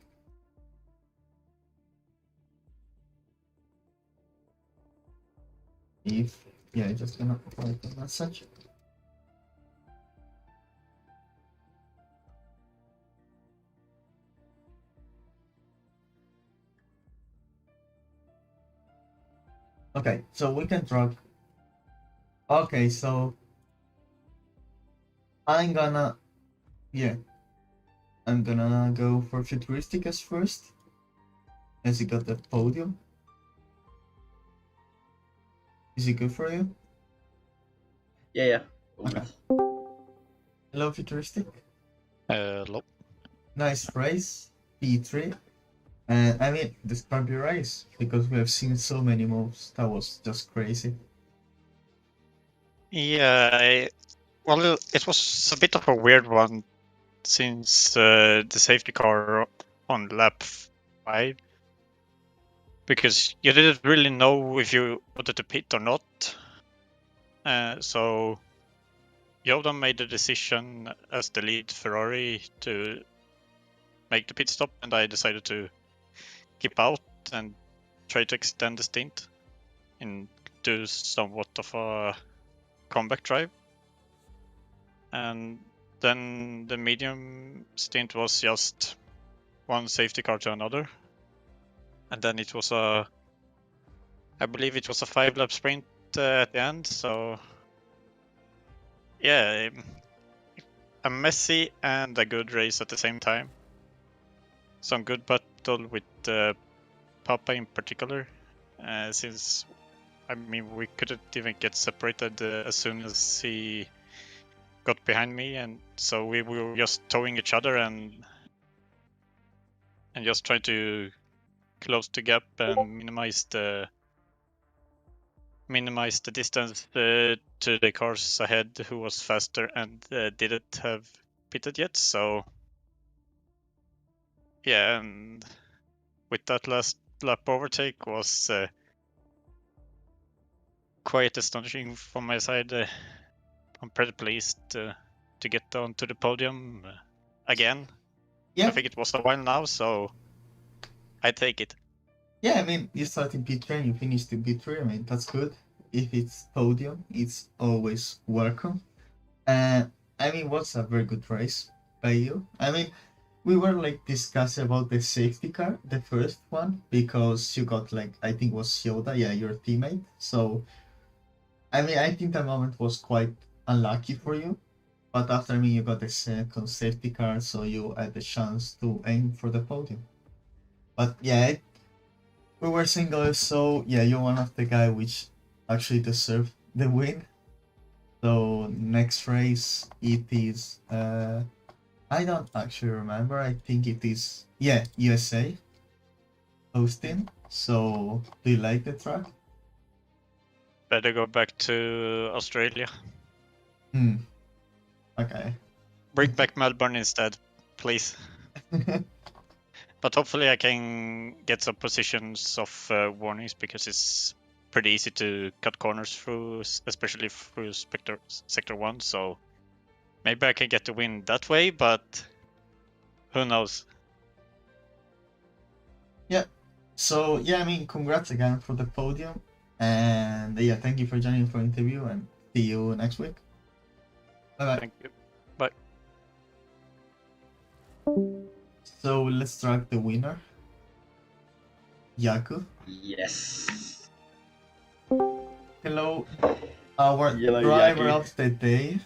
If yeah, just gonna write a message. Okay, so we can drag. Okay, so I'm gonna yeah, I'm gonna go for futuristic as first, as you got the podium. Is it good for you? Yeah. All Okay. good. Hello, futuristic. Hello. Nice race, P3. And I mean, describe your race because we have seen so many moves. That was just crazy. Yeah, well, it was a bit of a weird one since the safety car on lap 5, because you didn't really know if you wanted to pit or not. So Yoda made the decision as the lead Ferrari to make the pit stop, and I decided to keep out and try to extend the stint and do somewhat of a comeback drive. And then the medium stint was just one safety car to another. And then it was I believe it was a 5-lap sprint at the end. So yeah, a messy and a good race at the same time. Some good battle with Papa in particular, since I mean we couldn't even get separated as soon as he got behind me, and so we were just towing each other and just trying to close the gap and minimize the distance to the cars ahead who was faster and didn't have pitted yet. So yeah, and with that last lap overtake was quite astonishing from my side. I'm pretty pleased to get onto the podium again. Yeah, I think it was a while now, so I take it. yeah. I mean, you start in P3 and you finish in P3. I mean, that's good. If it's podium, it's always welcome. And I mean, what's a very good race by you? I mean, we were like discussing about the safety car, the first one, because you got like I think was Yoda, yeah, your teammate. So I mean, I think that moment was quite unlucky for you. But after me, you got the second safety car, so you had the chance to aim for the podium. But yeah, we were single, so yeah, you're one of the guy which actually deserved the win. So next race, it is I don't actually remember. I think it is USA hosting. So do you like the track? Better go back to Australia. Okay. Bring back Melbourne instead, please. But hopefully I can get some positions of warnings, because it's pretty easy to cut corners through, especially through Sector 1. So maybe I can get the win that way, but who knows? Yeah. So yeah, I mean, congrats again for the podium, and yeah, thank you for joining for interview, and see you next week. Bye bye. Thank you. Bye. So let's track the winner, Yaku. Yes. Hello, our Hello, driver Yaku. of the day,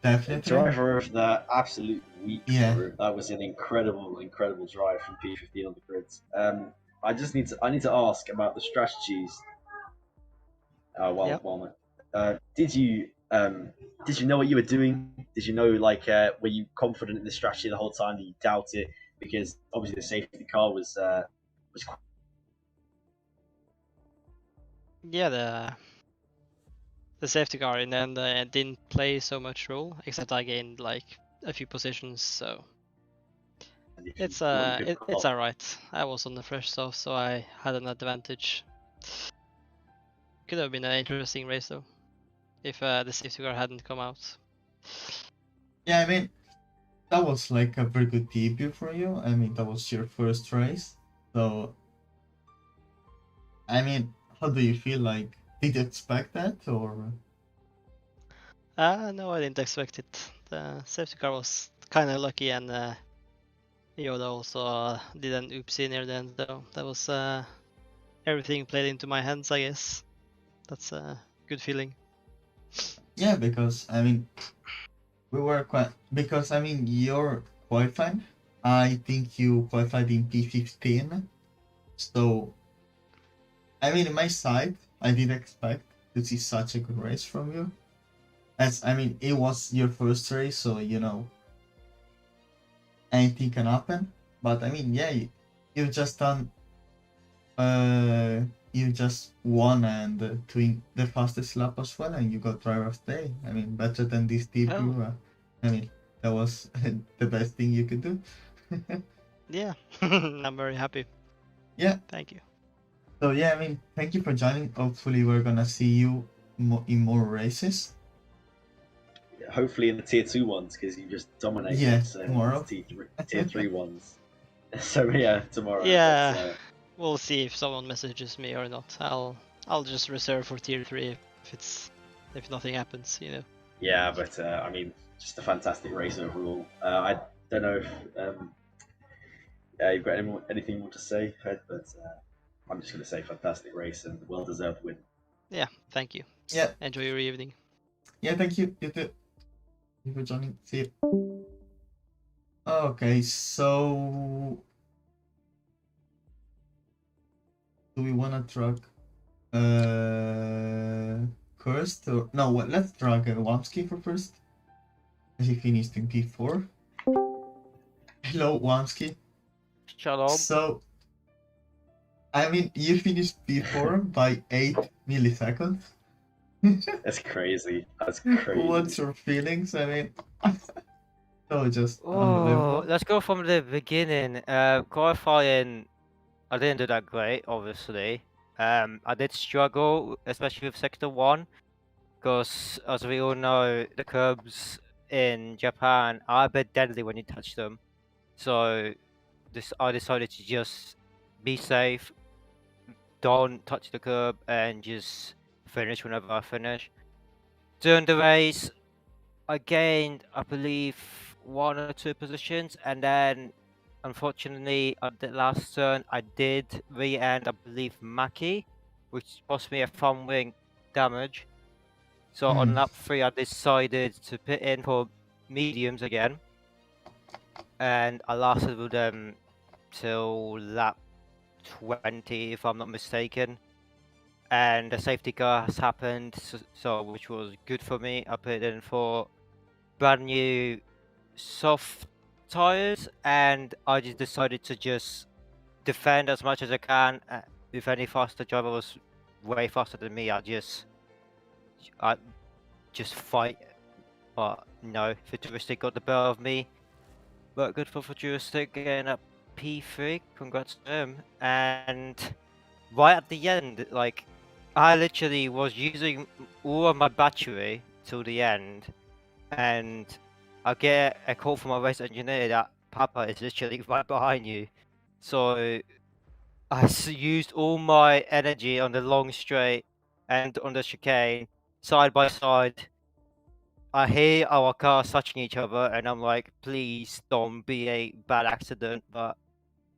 definitely. Driver of the absolute week. Yeah. Bro. That was an incredible drive from P15 on the grids. I need to ask about the strategies. Did you know what you were doing? Did you know were you confident in the strategy the whole time? Did you doubt it? Because obviously the safety car was Yeah, the safety car in the end didn't play so much role, except I gained like a few positions, so And if it's you want a good it's call. alright. I was on the fresh stuff, so I had an advantage. Could have been an interesting race though, if the safety car hadn't come out. Yeah, I mean, that was like a very good debut for you. I mean, that was your first race. So, I mean, how do you feel? Like, did you expect that or? No, I didn't expect it. The safety car was kind of lucky, and Yoda also did an oopsie near the end, though. That was everything played into my hands, I guess. That's a good feeling. Yeah, because I mean, we were quite because I mean you're qualified. I think you qualified in P15. So, I mean, in my side, I didn't expect to see such a good race from you. As I mean, it was your first race, so you know anything can happen. But I mean, yeah, you've just done. You just won and doing the fastest lap as well, and you got driver of the day. I mean, better than this debut. Oh. I mean, that was the best thing you could do. Yeah, I'm very happy. Yeah. Thank you. So yeah, I mean, thank you for joining. Hopefully, we're gonna see you in more races. Hopefully in the tier 2 ones, because you just dominated Yeah, us in tomorrow. tier 3 ones. So yeah, tomorrow. Yeah, But, we'll see if someone messages me or not. I'll just reserve for tier 3 if nothing happens, you know. yeah, but I mean, just a fantastic race overall. I don't know if you've got anything more to say, but I'm just going to say fantastic race and well-deserved win. Yeah, thank you. Yeah. Enjoy your evening. Yeah, thank you. You too. Thank you for joining. See you. Okay, so do we want to drag Kurst or no? What? Let's drag Wamski for first. As he finished in P4. Hello, Wamski. Shalom. So, I mean, you finished P4 by 8 milliseconds. That's crazy. That's crazy. What's your feelings? I mean, so just Oh, unbelievable. let's go from the beginning. Qualifying, I didn't do that great, obviously. I did struggle, especially with sector 1, because as we all know, the curbs in Japan are a bit deadly when you touch them. So I decided to just be safe, don't touch the curb, and just finish whenever I finish. During the race, I gained, I believe, 1 or 2 positions, and then unfortunately at the last turn I did re-end, I believe, Maki, which cost me a front wing damage. So on lap 3 I decided to put in for mediums again, and I lasted with them till lap 20 if I'm not mistaken. And the safety car has happened, so which was good for me. I put in for brand new soft tires, and I just decided to just defend as much as I can. If any faster driver was way faster than me, I just fight. But no, Futuristic got the better of me. But good for Futuristic getting up P3. Congrats to him. And right at the end, like, I literally was using all of my battery till the end, and I get a call from my race engineer that Papa is literally right behind you. So I used all my energy on the long straight and on the chicane, side by side. I hear our cars touching each other, and I'm like, please don't be a bad accident. But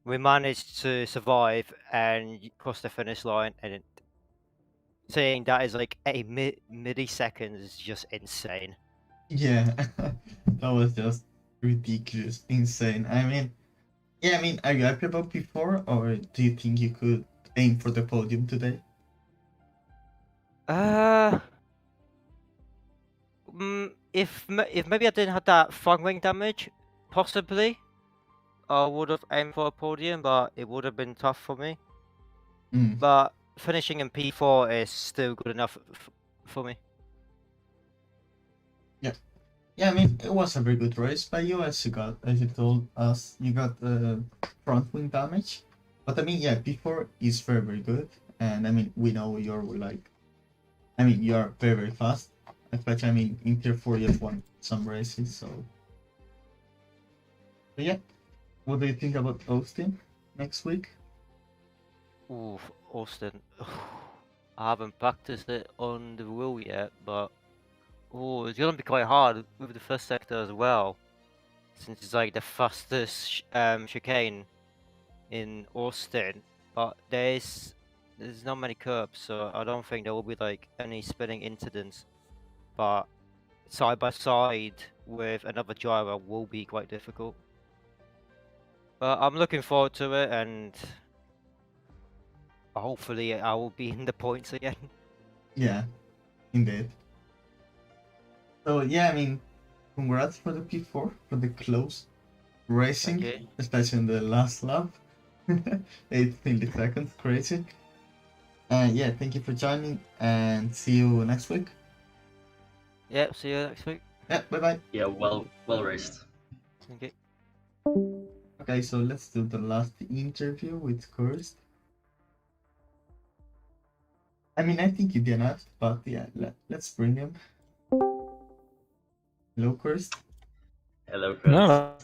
we managed to survive and cross the finish line, and saying that is like a millisecond is just insane. Yeah, that was just ridiculous, insane. I mean, yeah, I mean, are you happy about P4, or do you think you could aim for the podium today? If maybe I didn't have that front wing damage, possibly I would have aimed for a podium, but it would have been tough for me. But finishing in P4 is still good enough for me. Yeah, I mean, it was a very good race by you, as you told us, you got front wing damage. But I mean, yeah, P4 is very, very good. And I mean, we know you're you're very, very fast. Especially, I mean, in Tier 4 you've won some races, so. But yeah, what do you think about Austin next week? Ooh, Austin. I haven't practiced it on the wheel yet, but it's gonna be quite hard with the first sector as well, since it's like the fastest chicane in Austin. But there's not many curbs, so I don't think there will be like any spinning incidents. But side by side with another driver will be quite difficult. But I'm looking forward to it, and hopefully I will be in the points again. Yeah, indeed. So yeah, I mean, congrats for the P4, for the close racing, Thank you. especially in the last lap. 8 milliseconds, crazy. And yeah, thank you for joining, and see you next week. Yeah, see you next week. Yeah, bye bye. Yeah, well raced. Thank you. Okay, so let's do the last interview with Kurst. I mean, I think you didn't, but yeah, let's bring him. Hello, Kurst. Hello, Chris. No.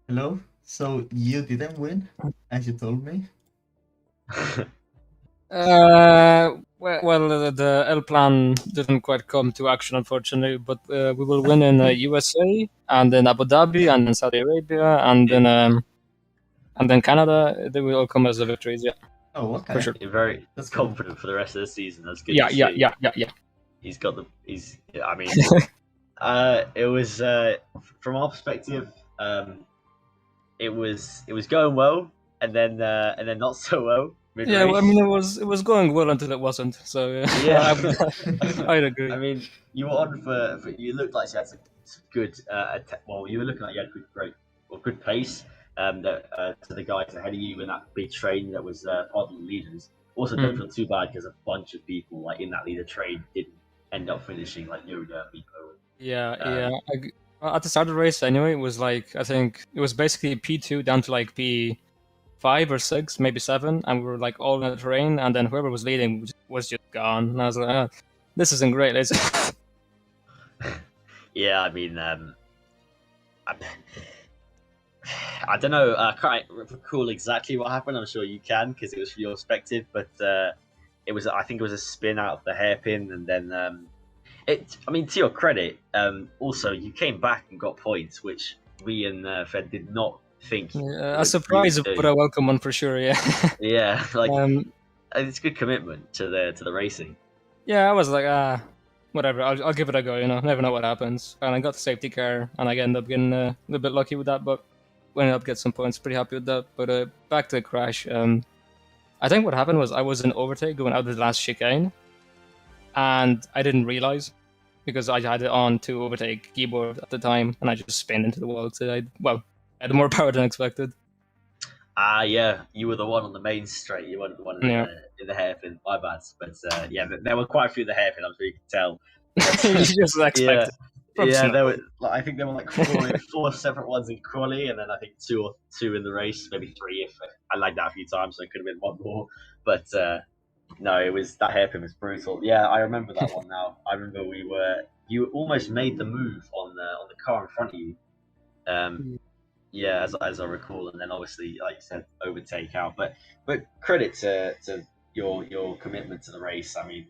Hello. So you didn't win, as you told me. Well, the L plan didn't quite come to action, unfortunately. But we will win in USA, and then Abu Dhabi, and then Saudi Arabia, and then Canada. They will all come as the victories. Yeah. Oh, okay. For sure. You're very That's good. confident for the rest of the season. That's good. Yeah. to see. Yeah. He's got the. I mean, it was from our perspective. It was going well, and then not so well. Yeah, well, I mean, it was going well until it wasn't. So Yeah. I'd agree. I mean, you were on for you looked like you had some good. You were looking like you had good pace. To the guys ahead of you in that big train that was part of the leaders. Also, don't feel too bad because a bunch of people like in that leader train didn't end up finishing, like Yoda, Miko. Yeah. At the start of the race, anyway, it was like, I think it was basically P2 down to like P5 or 6, maybe 7, and we were like all in the terrain, and then whoever was leading was just gone. And I was like, this isn't great, is it? Yeah, I mean, I don't know. I can't recall exactly what happened. I'm sure you can because it was from your perspective, but I think it was a spin out of the hairpin, and then I mean, to your credit, also you came back and got points, which we and Fed did not think. A surprise, but a welcome one for sure. Yeah. Yeah, like it's good commitment to the racing. Yeah, I was like, whatever. I'll give it a go. Never know what happens. And I got the safety car, and I ended up getting a little bit lucky with that, but we ended up getting some points. Pretty happy with that. But back to the crash. I think what happened was I was in overtake going out of the last chicane, and I didn't realize because I had it on to overtake keyboard at the time, and I just spun into the wall. So I had more power than expected. Yeah, you were the one on the main straight. You weren't the one in the hairpin. My bad, but yeah, there were quite a few in the hairpin. I'm sure you could tell. You just expected. Yeah, there were. I think there were like four separate ones in quali, and then I think two in the race, maybe 3 if I lagged out a few times, so it could have been one more. But no, that hairpin was brutal. Yeah, I remember that one now. I remember you almost made the move on the car in front of you. Yeah, as I recall, and then obviously, like you said, overtake out. But credit to your commitment to the race. I mean,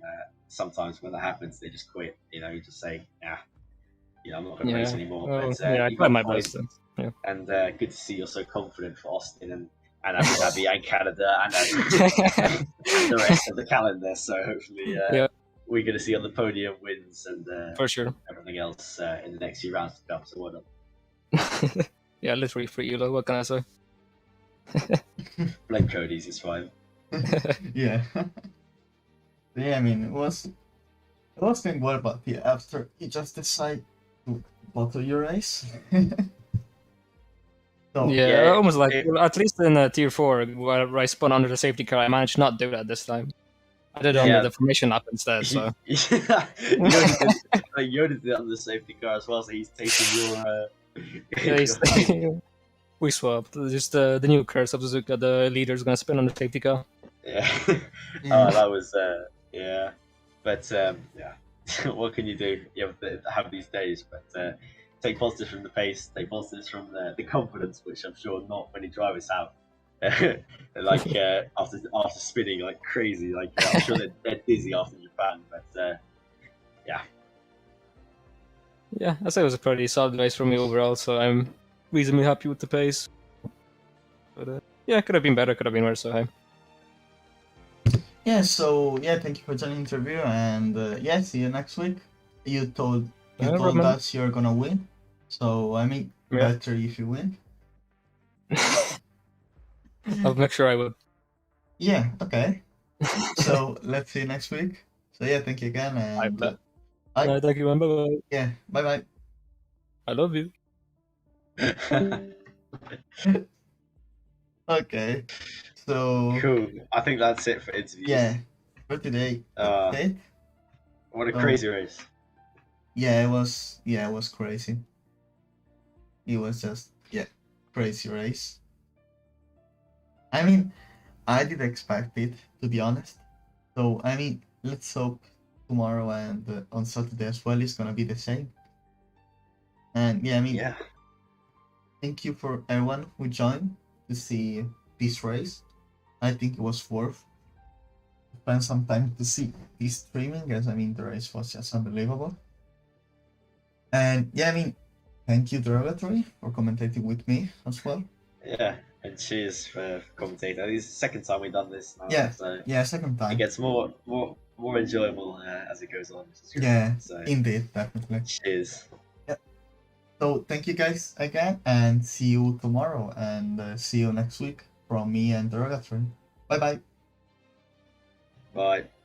sometimes when that happens, they just quit. You just say, I'm not going to race anymore. Well, but, I tried my best. Yeah. And good to see you're so confident for Austin and Abu Dhabi and Canada and the rest of the calendar. So hopefully we're going to see on the podium wins and for sure everything else in the next few rounds to come. So well done. Yeah, literally free Elo. What can I say? Blame Cody's, it's fine. Yeah. Yeah, I mean, it was going well, but after you just decide to bottle your race. So, almost like, well, at least in Tier 4, where I spun under the safety car, I managed not to do that this time. I did it on Yeah. the formation app instead, so. you already did it on the safety car as well, so he's taking your. Yeah, we swapped. Just the new curse of Suzuka, the leader's gonna spin on the safety car. Yeah. Yeah. Oh, that was yeah. But yeah, what can you do? You have these days, but take positives from the pace, take positives from the confidence, which I'm sure not many drivers have. Like after spinning like crazy, like I'm sure they're dizzy after Japan, but yeah. Yeah, I'd say it was a pretty solid race for me overall, so I'm reasonably happy with the pace. But yeah, could have been better, could have been worse, so hey. Yeah, so yeah, thank you for joining the interview, and yeah, see you next week. You told problem. us you're gonna win, so I mean, Yeah. better if you win. I'll make sure I would. Yeah, okay. So let's see you next week. So yeah, thank you again, and bet. bye. Thank you, man. Bye-bye. Yeah, bye bye. I love you. Okay, so Cool. I think that's it for interviews. yeah, for today, that's it. What a So- crazy race. Yeah, it was crazy. It was just crazy race. I mean, I did expect it, to be honest. So I mean, let's hope tomorrow and on Saturday as well is gonna be the same. And yeah, I mean, Yeah. thank you for everyone who joined to see this race. I think it was worth spend some time to see this streaming, as I mean the race was just unbelievable. And yeah, I mean, thank you Derogatory for commentating with me as well. Yeah. And cheers for commentating. This is the second time we've done this now. Yeah. So Yeah, second it time. gets more enjoyable as it goes on. Which is great. Yeah, So indeed, definitely. cheers. So thank you guys again, and see you tomorrow, and see you next week from me and Derogatory. Bye bye. Bye.